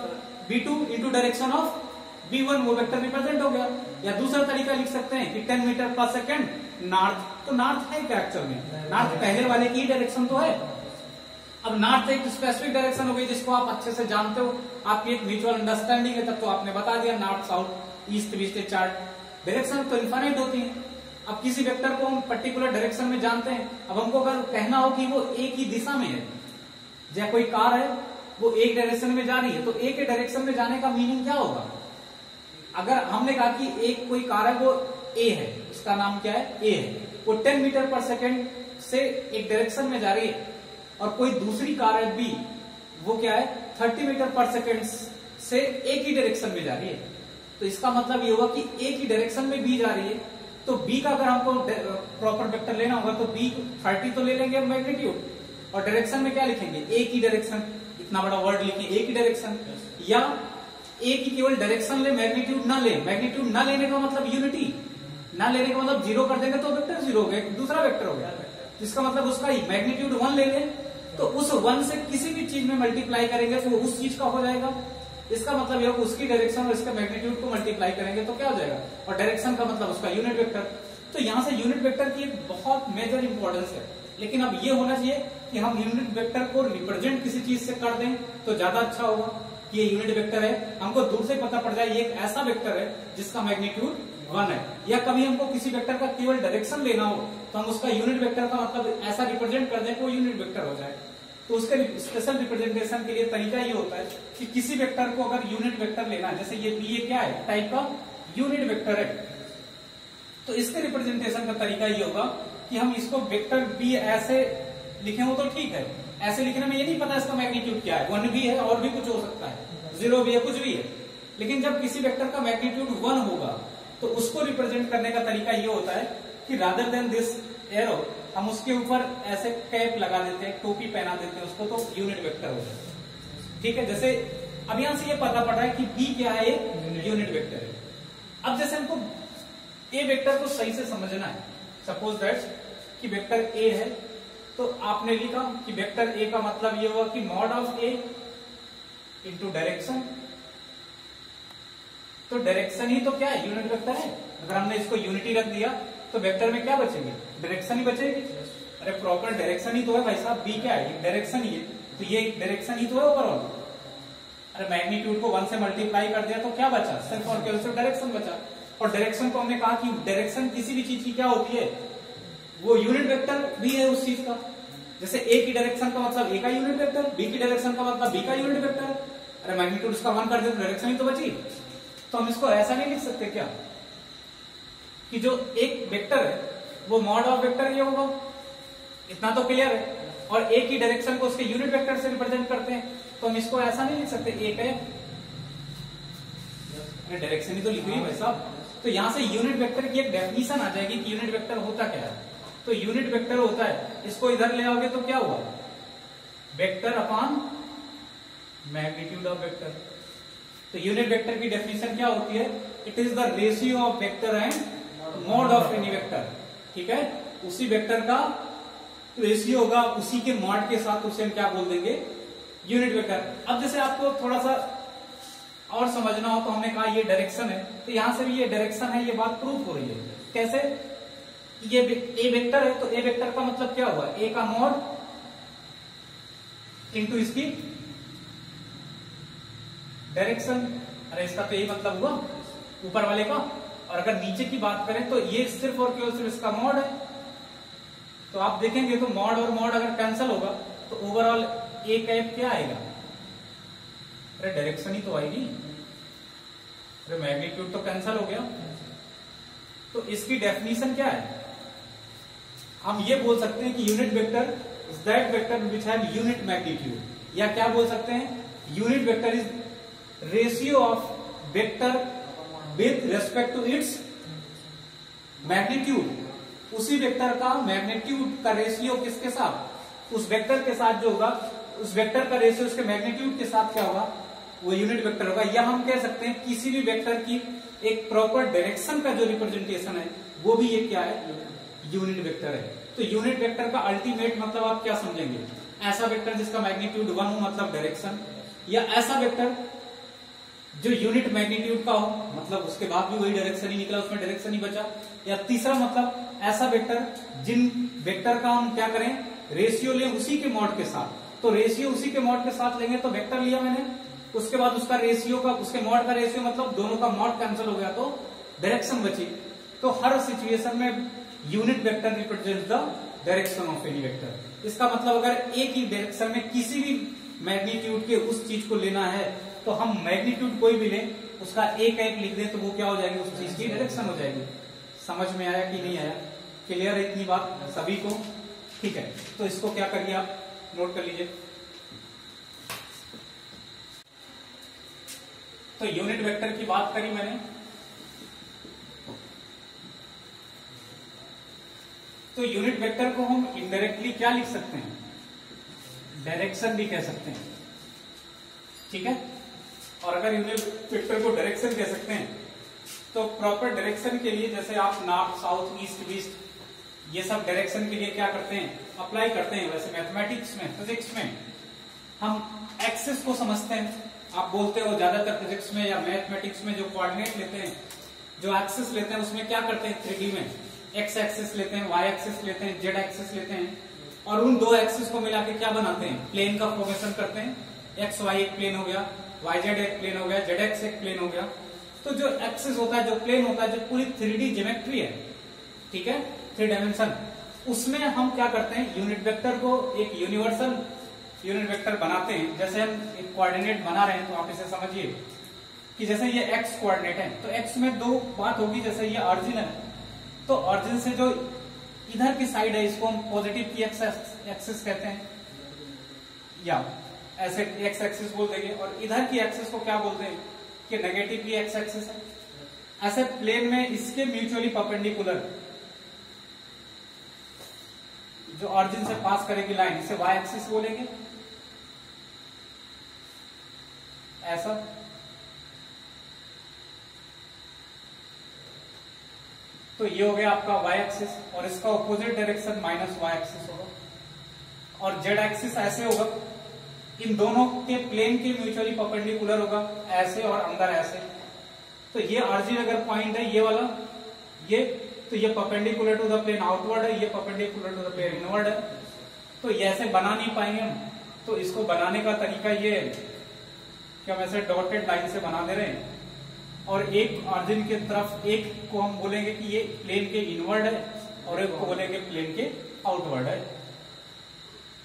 v2 into direction of v1, वो वेक्टर रिप्रेजेंट हो गया। या दूसरा तरीका लिख सकते हैं कि 10 मीटर पर सेकंड नॉर्थ, तो नॉर्थ है क्या एक्चुअल में, नॉर्थ पहले वाले की डायरेक्शन तो है। अब नॉर्थ एक स्पेसिफिक डायरेक्शन हो गई जिसको आप अच्छे से जानते हो, आपकी एक म्यूचुअल अंडरस्टैंडिंग है, तब तो आपने बता दिया north south east west chart direction तो इनफाइनाइट होती है। अब किसी वेक्टर को हम पर्टिकुलर डायरेक्शन में जानते हैं, अब हमको अगर कहना हो कि वो एक ही दिशा में है, जैसे कोई कार है वो एक डायरेक्शन में जा रही है, तो एक के डायरेक्शन में जाने का मीनिंग क्या होगा। अगर हमने कहा कि एक कोई कार है वो ए है, उसका नाम क्या है, ए है, वो 10 मीटर पर सेकंड से एक डायरेक्शन में जा रही है, और कोई दूसरी कार है बी, वो क्या है 30 मीटर पर सेकंड से एक ही डायरेक्शन में जा रही है। तो इसका मतलब ये होगा कि एक ही डायरेक्शन में बी जा रही है, तो बी का अगर हमको प्रॉपर वेक्टर लेना होगा तो बी 30 तो ले लेंगे मैग्नीट्यूड, और डायरेक्शन में क्या लिखेंगे, एक ही डायरेक्शन, इतना बड़ा वर्ड लिखेंगे एक ही डायरेक्शन, या एक ही केवल डायरेक्शन ले, मैग्नीट्यूड ना ले। मैग्नीट्यूड ना लेने का मतलब यूनिटी, ना लेने का मतलब 0 कर देंगे तो वेक्टर 0 हो गया, दूसरा वेक्टर हो गया, जिसका मतलब उसका मैग्नीट्यूड 1 ले लें, तो उस 1 से किसी भी चीज में मल्टीप्लाई करेंगे तो वो उस चीज का हो जाएगा। इसका मतलब यह उसकी डायरेक्शन और इसका मैग्नीट्यूड को मल्टीप्लाई करेंगे तो क्या हो जाएगा, और डायरेक्शन का मतलब उसका यूनिट वेक्टर। तो यहां से यूनिट वेक्टर की एक बहुत मेजर इंपॉर्टेंस है। लेकिन अब ये होना चाहिए कि हम यूनिट वेक्टर को रिप्रेजेंट किसी चीज से कर दें तो ज्यादा अच्छा होगा कि ये यूनिट वेक्टर है, हमको दूर से पता पड़ जाए ये एक ऐसा वेक्टर है जिसका मैग्नीट्यूड 1 है। या कभी हमको किसी वेक्टर का केवल डायरेक्शन लेना हो तो हम उसका यूनिट वेक्टर का मतलब ऐसा रिप्रेजेंट कर दें कि वो यूनिट वेक्टर हो जाए। तो उसके स्पेशल रिप्रेजेंटेशन के लिए तरीका ये होता है कि किसी वेक्टर को अगर यूनिट वेक्टर लेना है, जैसे ये बी, ये क्या है, टाइप का यूनिट वेक्टर है, तो इसके रिप्रेजेंटेशन का तरीका ये होगा कि हम इसको वेक्टर बी ऐसे लिखे हो तो ठीक है, ऐसे लिखने में ये नहीं पता इसका मैग्नीट्यूड क्या है, 1 भी है और भी कुछ हो सकता है, 0 भी है, कुछ भी है। लेकिन जब किसी वेक्टर का मैग्नीट्यूड 1 होगा तो उसको रिप्रेजेंट करने का तरीका ये होता है कि रादर देन दिस एरो हम उसके ऊपर ऐसे कैप लगा देते हैं, टोपी पहना देते हैं उसको, तो यूनिट वेक्टर हो जाता है। ठीक है, जैसे अब यहां से ये पता पड़ रहा है कि बी क्या है, यूनिट वेक्टर है। अब जैसे हमको ए वेक्टर को सही से समझना है, सपोज दैट कि वेक्टर ए है, तो आपने लिखा कि वेक्टर ए का मतलब ये हुआ कि mod of A into direction, तो डायरेक्शन ही तो क्या है, यूनिट वेक्टर है। अगर हमने इसको यूनिटी रख दिया तो वेक्टर में क्या बचेंगे, डायरेक्शन ही बचेगी। अरे प्रॉपर डायरेक्शन ही तो है भाई साहब, बी क्या है, डायरेक्शन ही है, तो ये डायरेक्शन ही तो है ओवरऑल। अरे मैग्नीट्यूड को 1 से मल्टीप्लाई कर दिया तो क्या बचा, सिर्फ और केवल सिर्फ डायरेक्शन बचा। और डायरेक्शन को हमने कहा कि डायरेक्शन किसी भी चीज की क्या होती है, वो यूनिट वेक्टर भी है उस चीज का। जैसे ए की डायरेक्शन का मतलब ए का यूनिट वेक्टर, बी की डायरेक्शन का मतलब बी का यूनिट वेक्टर। अरे मैग्नीट्यूड उसका 1 कर दे तो डायरेक्शन ही तो बची। तो हम इसको ऐसा नहीं लिख सकते क्या कि जो एक वेक्टर है वो मॉड ऑफ वेक्टर ये होगा, इतना तो क्लियर है। और एक ही डायरेक्शन को उसके यूनिट वेक्टर से रिप्रेजेंट करते हैं, तो हम इसको ऐसा नहीं लिख सकते एक है, डायरेक्शन ही तो लिखी है भाई साहब। तो यहां से यूनिट वेक्टर की एक डेफिनेशन आ जाएगी कि यूनिट वेक्टर होता क्या है। तो यूनिट वेक्टर होता है, इसको इधर ले आओगे तो क्या हुआ, vector upon magnitude of vector. तो यूनिट वेक्टर की डेफिनेशन क्या होती है, it is the ratio of vector and mod of any vector. ठीक है, उसी वेक्टर का रेशियो होगा उसी के मॉड के साथ, उसे हम क्या बोल देंगे, यूनिट वेक्टर। अब जैसे आपको थोड़ा सा और समझना हो तो हमने कहा ये डायरेक्शन है, तो यहां से भी ये डायरेक्शन है, ये बात प्रूफ हो रही है। कैसे, ये ए वेक्टर है तो ए वेक्टर का मतलब क्या हुआ, ए का मॉड इनटू इसकी डायरेक्शन। अरे इसका तो यही मतलब हुआ ऊपर वाले का। और अगर नीचे की बात करें तो ये सिर्फ और केवल सिर्फ इसका मॉड है। तो आप देखेंगे तो मॉड और मॉड अगर कैंसिल होगा तो ओवरऑल ए कैप क्या आएगा, अरे डायरेक्शन ही तो आएगी, अरे मैग्नीट्यूड तो कैंसिल हो गया। तो इसकी डेफिनेशन क्या है, हम ये बोल सकते हैं कि unit vector is that vector which have unit magnitude, या क्या बोल सकते हैं, unit vector is ratio of vector with respect to its magnitude. उसी वेक्टर का मैग्नीट्यूड का रेशियो किसके साथ, उस वेक्टर के साथ जो होगा, उस वेक्टर का रेशियो उसके मैग्नीट्यूड के साथ क्या होगा, वो यूनिट वेक्टर होगा। या हम कह सकते हैं किसी भी वेक्टर की एक प्रॉपर डायरेक्शन का जो रिप्रेजेंटेशन है वो भी ये क्या है, यूनिट वेक्टर है। तो यूनिट वेक्टर का अल्टीमेट मतलब आप क्या समझेंगे, ऐसा वेक्टर जिसका मैग्नीट्यूड 1 हो मतलब डायरेक्शन, या ऐसा वेक्टर जो यूनिट मैग्नीट्यूड का हो मतलब उसके बाद भी वही डायरेक्शन ही निकला, उसमें डायरेक्शन ही बचा। या तीसरा मतलब ऐसा वेक्टर जिन वेक्टर का हम क्या करें, रेशियो लें उसी के मॉड के साथ। तो रेशियो उसी के मॉड के साथ लेंगे तो वेक्टर लिया मैंने, उसके बाद उसका रेशियो का, उसके मॉड का रेशियो मतलब दोनों का मॉड कैंसिल हो गया तो डायरेक्शन बची। तो हर सिचुएशन में unit vector represent the direction of any vector. इसका मतलब अगर एक ही डायरेक्शन में किसी भी मैग्नीट्यूड के उस चीज को लेना है तो हम मैग्नीट्यूड कोई भी लें उसका एक एक लिख दें तो वो क्या हो जाएगी, उस चीज की डायरेक्शन हो जाएगी। समझ में आया कि नहीं आया, क्लियर है इतनी बात सभी को, ठीक है। तो इसको क्या करिए आप नोट कर लीजिए। तो यूनिट वेक्टर की बात करी मैंने, तो यूनिट वेक्टर को हम इनडायरेक्टली क्या लिख सकते हैं, डायरेक्शन भी कह सकते हैं, ठीक है। और अगर यूनिट वेक्टर को डायरेक्शन कह सकते हैं तो प्रॉपर डायरेक्शन के लिए जैसे आप नॉर्थ साउथ ईस्ट वेस्ट ये सब डायरेक्शन के लिए क्या करते हैं, अप्लाई करते हैं। वैसे मैथमेटिक्स में, फिजिक्स में हम एक्सिस को समझते हैं। आप बोलते हो ज्यादातर फिजिक्स में या मैथमेटिक्स में जो कोऑर्डिनेट लेते हैं, जो एक्सिस लेते हैं उसमें क्या करते हैं, 3D में एक्स एक्सिस लेते हैं, वाई एक्सिस लेते हैं, जेड एक्सिस लेते हैं और उन दो एक्सिस को मिला के क्या बनाते हैं, प्लेन का फॉर्मेशन करते हैं। एक्स वाई एक प्लेन हो गया, वाई जेड एक प्लेन हो गया, जेड एक्स एक प्लेन हो गया। तो जो एक्सिस होता है, जो प्लेन होता है, जो पूरी 3D ज्योमेट्री है, ठीक है, 3 डायमेंशन, उसमें हम क्या करते हैं, यूनिट वेक्टर को एक यूनिवर्सल यूनिट वेक्टर बनाते हैं। जैसे हम एक कोऑर्डिनेट बना रहे हैं तो आप इसे समझिए कि जैसे ये एक्स कोऑर्डिनेट है तो एक्स में दो बात होगी। जैसे ये ऑरिजिन है तो ऑरिजिन से जो इधर की साइड है इसको हम पॉजिटिव की एक्सिस कहते हैं, या ऐसे एक्स एक्सिस बोल देंगे, और इधर की एक्सिस को क्या बोलते हैं कि नेगेटिव की एक्स एक्सिस है। ऐसे प्लेन में इसके म्यूचुअली परपेंडिकुलर जो ऑरिजिन से पास करेगी लाइन, इसे वाई एक्सिस बोलेंगे। ऐसा तो ये हो गया आपका वाई एक्सिस, और इसका opposite direction minus Y axis होगा। और जेड एक्सिस ऐसे होगा, इन दोनों के प्लेन के म्यूचुअली परपेंडिकुलर होगा, ऐसे और अंदर ऐसे। तो ये ऑरिजिन अगर पॉइंट है ये वाला, ये तो ये perpendicular to the plane outward है, ये perpendicular to the plane inward है। तो ये ऐसे बना नहीं पाएंगे हम। तो इसको बनाने का तरीका ये है कि हम ऐसे डॉटेड लाइन से बना दे रहे हैं और एक ऑरिजिन की तरफ एक को हम बोलेंगे कि ये प्लेन के इनवर्ड है और एक को बोलेंगे प्लेन के आउटवर्ड है।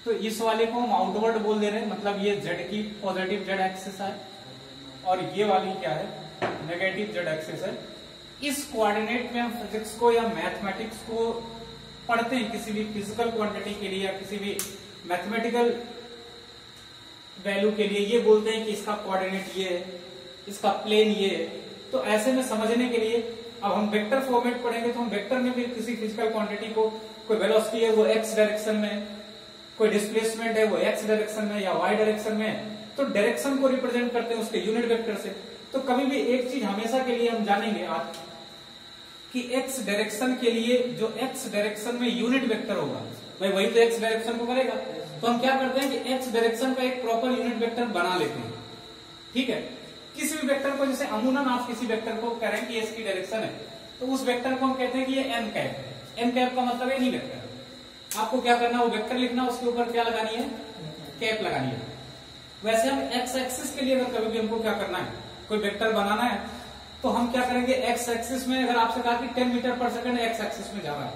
तो इस वाले को हम आउटवर्ड बोल दे रहे हैं, मतलब ये जेड की पॉजिटिव जेड एक्सिस है और ये वाली क्या है, नेगेटिव जेड एक्सिस है। इस कोऑर्डिनेट में हम फिजिक्स को या मैथमेटिक्स को पढ़ते हैं किसी भी फिजिकल क्वांटिटी के लिए या किसी भी मैथमेटिकल वैल्यू के लिए, ये बोलते हैं कि इसका कोऑर्डिनेट ये है, इसका प्लेन ये है। तो ऐसे में समझने के लिए अब हम वेक्टर फॉर्मेट पढ़ेंगे, तो हम वेक्टर में भी किसी फिजिकल क्वांटिटी को, कोई वेलोसिटी है वो एक्स डायरेक्शन में, कोई डिस्प्लेसमेंट है वो एक्स डायरेक्शन में या वाई डायरेक्शन में, तो डायरेक्शन को रिप्रेजेंट करते हैं उसके यूनिट वेक्टर से। तो कभी भी एक चीज हमेशा के लिए हम जानेंगे आज कि एक्स डायरेक्शन के लिए जो एक्स डायरेक्शन में यूनिट वेक्टर होगा, भाई वही तो एक्स डायरेक्शन को करेगा। तो हम क्या करते हैं कि एक्स डायरेक्शन का एक प्रॉपर यूनिट वेक्टर बना लेते हैं। ठीक है, किसी भी वेक्टर को, जैसे अमूमन आप किसी वेक्टर को कह रहे हैं कि इसकी डायरेक्शन है, तो उस वेक्टर को हम कहते हैं कि ये एन कैप है। एन कैप का मतलब है नहीं वेक्टर। आपको क्या करना है, वो वेक्टर लिखना, उसके ऊपर क्या लगानी है, कैप लगानी है। वैसे हम एक्स एक्सिस के लिए अगर कभी भी हमको क्या करना है, कोई वेक्टर बनाना है, तो हम क्या करेंगे, एक्स एक्सिस में अगर आपसे कहा कि 10 मीटर पर सेकंड एक्स एक्सिस में जा रहा है,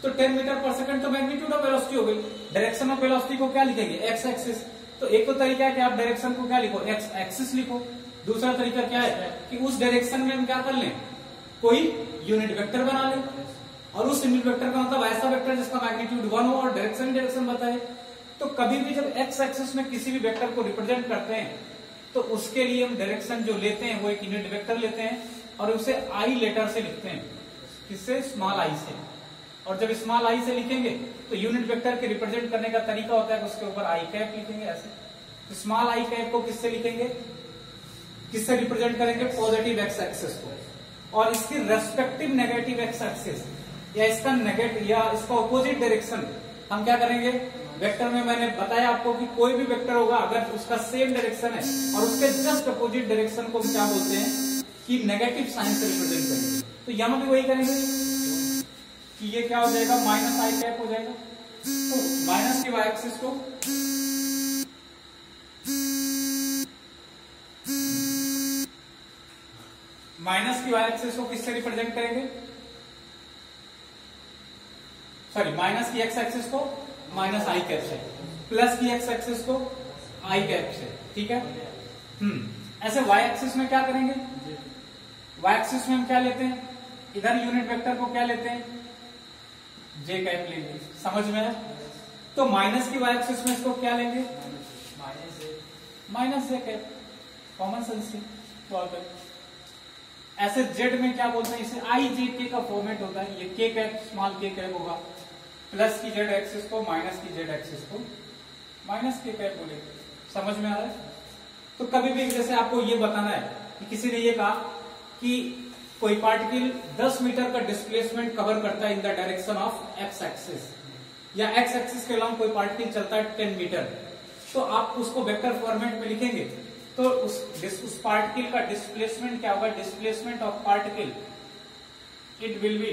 तो 10 मीटर पर सेकंड तो मैग्नीट्यूड ऑफ वेलोसिटी हो गई। डायरेक्शन ऑफ वेलोसिटी को क्या लिखेंगे, एक्स एक्सिस। तो एक तो तरीका है कि आप डायरेक्शन को क्या लिखो, एक्स एक्सिस लिखो। दूसरा तरीका क्या है कि उस डायरेक्शन में हम क्या कर लें, कोई यूनिट वेक्टर बना लें, और उस यूनिट वेक्टर का मतलब ऐसा वेक्टर जिसका मैग्नीट्यूड 1 हो और डायरेक्शन बताए। तो कभी भी जब एक्स एक्सिस में किसी भी वेक्टर को रिप्रेजेंट करते हैं, तो उसके लिए हम डायरेक्शन जो लेते हैं वो एक यूनिट वेक्टर लेते हैं और उसे आई लेटर से लिखते हैं। किससे, स्मॉल आई से। और जब स्मॉल आई से लिखेंगे तो यूनिट वेक्टर के रिप्रेजेंट करने का तरीका होता है कि उसके ऊपर आई कैप लिखेंगे ऐसे। तो स्मॉल आई कैप को किससे लिखेंगे, किससे रिप्रेजेंट करेंगे, पॉजिटिव एक्स एक्सिस को, और इसकी रेस्पेक्टिव नेगेटिव एक्स एक्सिस या इसका नेगेटिव या इसका ऑपोजिट डायरेक्शन हम क्या करेंगे, वेक्टर में मैंने बताया आपको कि कोई भी वेक्टर होगा अगर उसका सेम डायरेक्शन है और उसके जस्ट अपोजिट डायरेक्शन को हम क्या बोलते हैं कि नेगेटिव साइन से रिप्रेजेंट करेंगे। तो यहां भी वही करेंगे कि ये क्या हो जाएगा, माइनस आई कैप हो जाएगा। तो माइनस की वाई एक्सिस को किससे रिप्रेजेंट करेंगे, सॉरी माइनस की एक्स एक्सिस को माइनस आई कैप से, प्लस की एक्स एक्सिस को आई कैप से। ठीक है, ऐसे वाई एक्सिस में क्या करेंगे, वाई एक्सिस में हम क्या लेते हैं, इधर यूनिट वेक्टर को क्या लेते हैं, जे कैप लेंगे। समझ में है? तो माइनस की वाई एक्सिस में इसको क्या लेंगे, माइनस जे कैप, कॉमन सेंस से। ऐसे जेड में क्या बोलते हैं, इसे आई जे के का फॉर्मेट होता है। ये के कैप, स्मॉल के कैप होगा, प्लस की जेड एक्सिस को माइनस की जेड एक्सिस को माइनस के कैप बोलेंगे। समझ में आ रहा है? तो कभी भी जैसे आपको ये बताना है कि किसी ने ये कहा कि कोई पार्टिकल 10 मीटर का डिस्प्लेसमेंट कवर करता है in the direction of x axis, या एक्स एक्सिस के अलॉन्ग कोई पार्टिकल चलता है 10 मीटर, तो आप उसको वेक्टर फॉर्मेट में लिखेंगे। तो उस पार्टिकल का डिस्प्लेसमेंट क्या होगा, displacement of particle it will be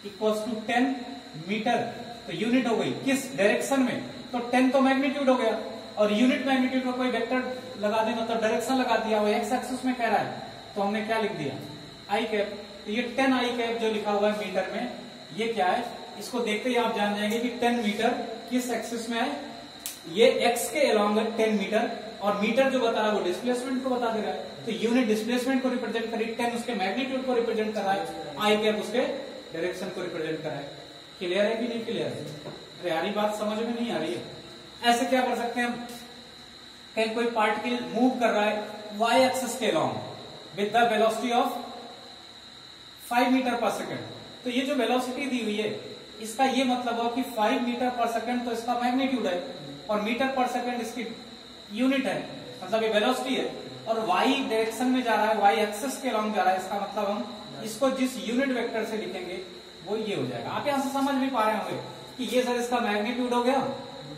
equals to 10 metre. तो यूनिट हो गई किस डायरेक्शन में, तो 10 तो मैग्नीट्यूड हो गया, और यूनिट मैग्नीट्यूड का कोई वेक्टर लगा दे, मतलब डायरेक्शन लगा दिया, वो एक्स एक्सिस में कह रहा है, तो हमने क्या लिख दिया, आई कैप। तो ये 10 आई कैप जो लिखा हुआ है मीटर में, ये क्या है, इसको देखते ही आप जान जाएंगे कि 10 मीटर किस एक्सिस में है, ये एक्स के अलॉन्ग है 10 मीटर, और मीटर जो बता रहा है वो डिस्प्लेसमेंट को बता दे रहा है। तो यूनिट डिस्प्लेसमेंट को रिप्रेजेंट करी, 10 उसके मैग्नीट्यूड को रिप्रेजेंट कर रहा है, आई कैप उसके डायरेक्शन को रिप्रेजेंट कर रहा है। क्लियर है कि नहीं क्लियर है? अरे यार बात समझ में नहीं आ रही है। ऐसे क्या कर सकते हैं हम, कहीं कोई पार्टिकल मूव कर रहा है वाई एक्सिस के along with the velocity of 5 metre per second. तो ये जो वेलोसिटी दी हुई है, इसका ये मतलब हो कि 5 मीटर पर सेकेंड तो इसका मैग्नीट्यूड है, और मीटर पर सेकेंड इसकी यूनिट है, मतलब ये वेलोसिटी है, और वाई डायरेक्शन में जा रहा है, वाई एक्सिस के अलॉन्ग जा रहा है। इसका मतलब हम इसको जिस यूनिट वेक्टर से लिखेंगे वो ये हो जाएगा। आप यहां से समझ भी पा रहे होंगे कि ये सर इसका मैग्नीट्यूड हो गया,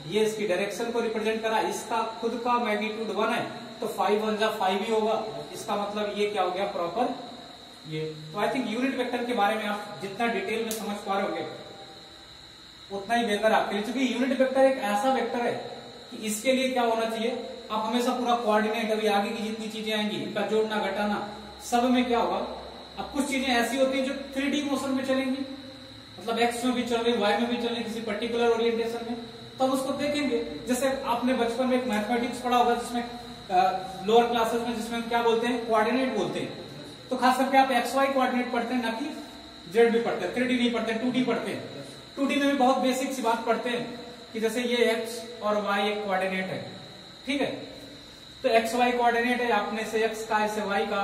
ये इसकी डायरेक्शन को रिप्रेजेंट करा, इसका खुद का मैग्नीट्यूड 1 है, तो 5 1 जा 5 ही होगा। इसका मतलब ये क्या हो गया, प्रॉपर ये। तो आई थिंक यूनिट वेक्टर के बारे में आप जितना डिटेल में समझ पा रहे होंगे उतना ही बेहतर आपके लिए, क्योंकि यूनिट वेक्टर एक ऐसा वेक्टर है कि इसके लिए क्या होना चाहिए, आप हमेशा पूरा कोऑर्डिनेट, अभी आगे की जितनी चीजें आएंगी इनका जोड़ना घटाना, सब में क्या होगा, अब कुछ चीजें ऐसी होती है जो 3D मोशन में चलेंगी, मतलब एक्स में भी चल रही, वाई में भी चल रही, किसी पर्टिकुलर ओरिएंटेशन में, तो हम उसको देखेंगे। जैसे आपने बचपन में एक मैथमेटिक्स पढ़ा होगा जिसमें लोअर क्लासेस में, जिसमें क्या बोलते हैं, कोऑर्डिनेट बोलते हैं। तो खास करके आप एक्स वाई कोऑर्डिनेट पढ़ते हैं, ना कि जेड भी पढ़ते हैं, 3D नहीं पढ़ते, 2D पढ़ते हैं। 2D में भी बहुत बेसिक सी बात पढ़ते हैं कि जैसे ये एक्स और वाई एक कोऑर्डिनेट है, ठीक है। तो एक्स वाई कोऑर्डिनेट है, आपने इसे एक्स का, इसे वाई का,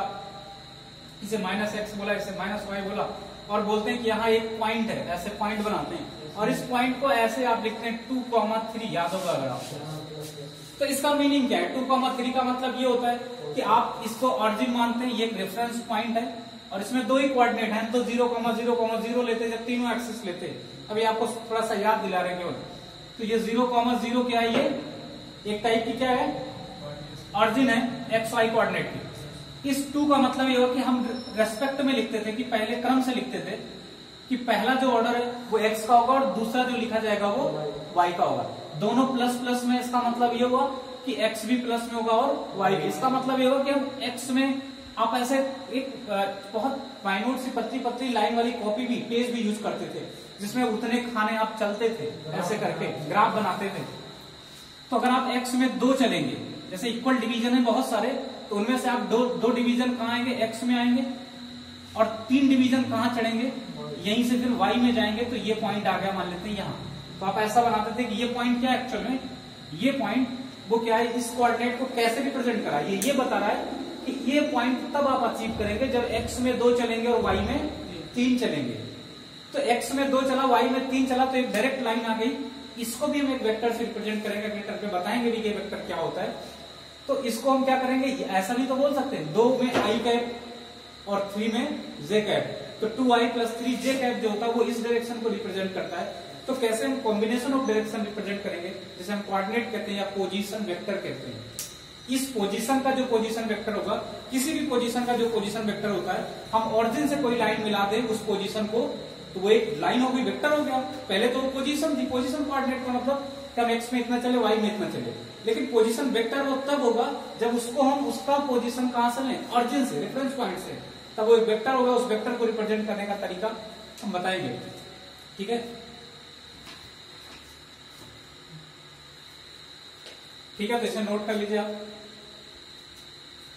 इसे माइनस एक्स बोला, इसे माइनस वाई बोला, और बोलते हैं कि यहाँ एक पॉइंट है, ऐसे पॉइंट बनाते हैं, और इस पॉइंट को ऐसे आप लिखते हैं 2,3, याद होगा अगर आपको। तो इसका मीनिंग क्या है? 2,3 का मतलब ये होता है कि आप इसको ऑरिजिन मानते हैं, ये एक रेफरेंस पॉइंट है, और इसमें दो ही कोऑर्डिनेट हैं, तो 0,0,0 लेते हैं जब तीनों एक्सिस लेते हैं। अभी आपको थोड़ा सा याद दिला रहे हैं केवल। तो ये 0,0 क्या है? ये एक टाइप की क्या है? ऑरिजिन है एक्स वाई कोऑर्डिनेट की। इस 2 का मतलब ये हो कि हम रेस्पेक्ट में लिखते थे, कि पहले क्रम से लिखते थे कि पहला जो ऑर्डर है वो एक्स का होगा और दूसरा जो लिखा जाएगा वो वाई का होगा। दोनों प्लस प्लस में, इसका मतलब ये हुआ कि एक्स भी प्लस में होगा और वाई भी। इसका मतलब ये होगा कि हम एक्स में आप ऐसे एक बहुत माइन्यूट सी पतली पतली लाइन वाली कॉपी भी, पेज भी यूज करते थे, जिसमें उतने खाने आप चलते थे, ऐसे करके ग्राफ बनाते थे। तो अगर आप एक्स में 2 चलेंगे, जैसे इक्वल डिवीजन है बहुत सारे, तो उनमें से आप दो डिवीजन कहाँ आएंगे? एक्स में आएंगे, और 3 डिवीजन कहाँ चढ़ेंगे? यहीं से फिर वाई में जाएंगे। तो ये पॉइंट आ गया, मान लेते हैं यहाँ। तो आप ऐसा बनाते थे कि ये पॉइंट क्या है एक्चुअल में? ये पॉइंट वो क्या है? इस कोऑर्डिनेट को कैसे रिप्रेजेंट करा, ये बता रहा है कि ये पॉइंट तब आप अचीव करेंगे जब एक्स में 2 चलेंगे और वाई में 3 चलेंगे। तो एक्स में 2 चला, वाई में 3 चला, तो एक डायरेक्ट लाइन आ गई। इसको भी हम एक वेक्टर से रिप्रेजेंट करेंगे, वेक्टर पे बताएंगे भी कि वेक्टर क्या होता है। तो इसको हम क्या करेंगे? ऐसा भी तो बोल सकते हैं, 2 में आई कैप और 3 में जे कैप। तो 2i + 3j कैप जो होता है वो इस डायरेक्शन को रिप्रेजेंट करता है। तो कैसे हम कॉम्बिनेशन ऑफ डायरेक्शन रिप्रेजेंट करेंगे, जिसे हम कोऑर्डिनेट कहते हैं या पोजीशन वेक्टर कहते हैं। इस पोजीशन का जो पोजीशन वेक्टर होगा, किसी भी पोजीशन का जो पोजीशन वेक्टर होता है, हम ऑरिजिन से कोई लाइन मिला दें उस पोजीशन को, तो वो एक लाइन हो गई, वेक्टर हो गया। पहले तो पोजीशन थी, पोजीशन कोऑर्डिनेट का मतलब कि हम एक्स में इतना चले, वाई में इतना चले। लेकिन पोजीशन वेक्टर वो तब होगा जब उसको हम उसका पोजीशन कहां से लें? ऑरिजिन से, रेफरेंस पॉइंट से, तब वो एक वेक्टर होगा। उस वेक्टर को रिप्रेजेंट करने का तरीका हम बताएंगे, ठीक है? ठीक है, तो इसे नोट कर लीजिए आप।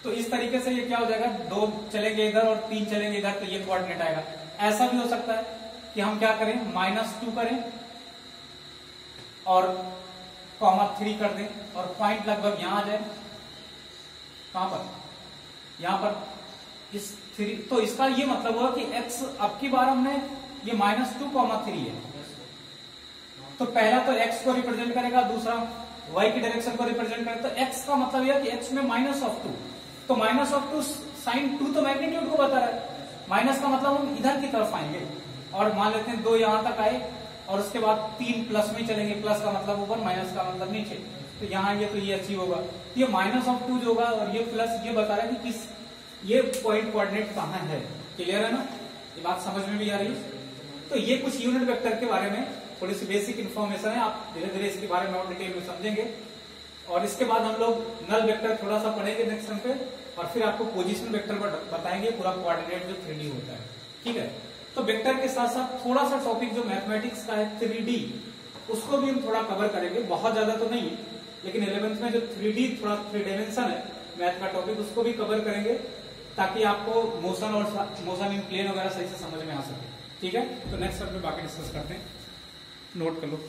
तो इस तरीके से ये क्या हो जाएगा? 2 चलेंगे इधर और 3 चलेंगे इधर, तो ये कोऑर्डिनेट आएगा। ऐसा भी हो सकता है कि हम क्या करें? -2 करें और (3) कर दें, और पॉइंट लगभग यहां आ जाए। कहां पर? यहां पर, इस 3। तो इसका ये मतलब हुआ कि x अब की बार हमने ये -2, 3 है, तो पहला तो x को रिप्रेजेंट करेगा, दूसरा y की डायरेक्शन को रिप्रेजेंट करेगा। तो x का मतलब यह कि x में -2, तो -2 साइन 2 तो मैग्नीट्यूड को बता रहा है, माइनस का मतलब हम इधर की तरफ आएंगे, और मान लेते हैं 2 यहां तक आए, और उसके बाद 3 प्लस में चलेंगे। प्लस का मतलब ऊपर, माइनस का मतलब नीचे। तो यहाँ आएंगे तो ये अचीव होगा। तो ये -2 जो होगा, और ये प्लस, ये बता रहा है कि किस ये पॉइंट कोऑर्डिनेट कहाँ है। क्लियर है ना? ये बात समझ में भी आ रही है? तो ये कुछ यूनिट वेक्टर के बारे में थोड़ी सी बेसिक इन्फॉर्मेशन है। आप धीरे धीरे इसके बारे में और डिटेल में समझेंगे, और इसके बाद हम लोग नल वेक्टर थोड़ा सा पढ़ेंगे नेक्स्ट टाइम पे, और फिर आपको पोजीशन वेक्टर बताएंगे, पूरा कोऑर्डिनेट जो 3D होता है, ठीक है? तो वेक्टर के साथ साथ थोड़ा सा टॉपिक जो मैथमेटिक्स का है 3D, उसको भी हम थोड़ा कवर करेंगे। बहुत ज्यादा तो नहीं है, लेकिन 11th में जो 3D, थोड़ा 3 डायमेंशन है मैथ का टॉपिक, उसको भी कवर करेंगे, ताकि आपको मोशन और मोशन इन प्लेन वगैरह सही से समझ में आ सके, ठीक है? तो नेक्स्ट स्टेप में बाकी डिस्कस करते हैं। नोट कर लो।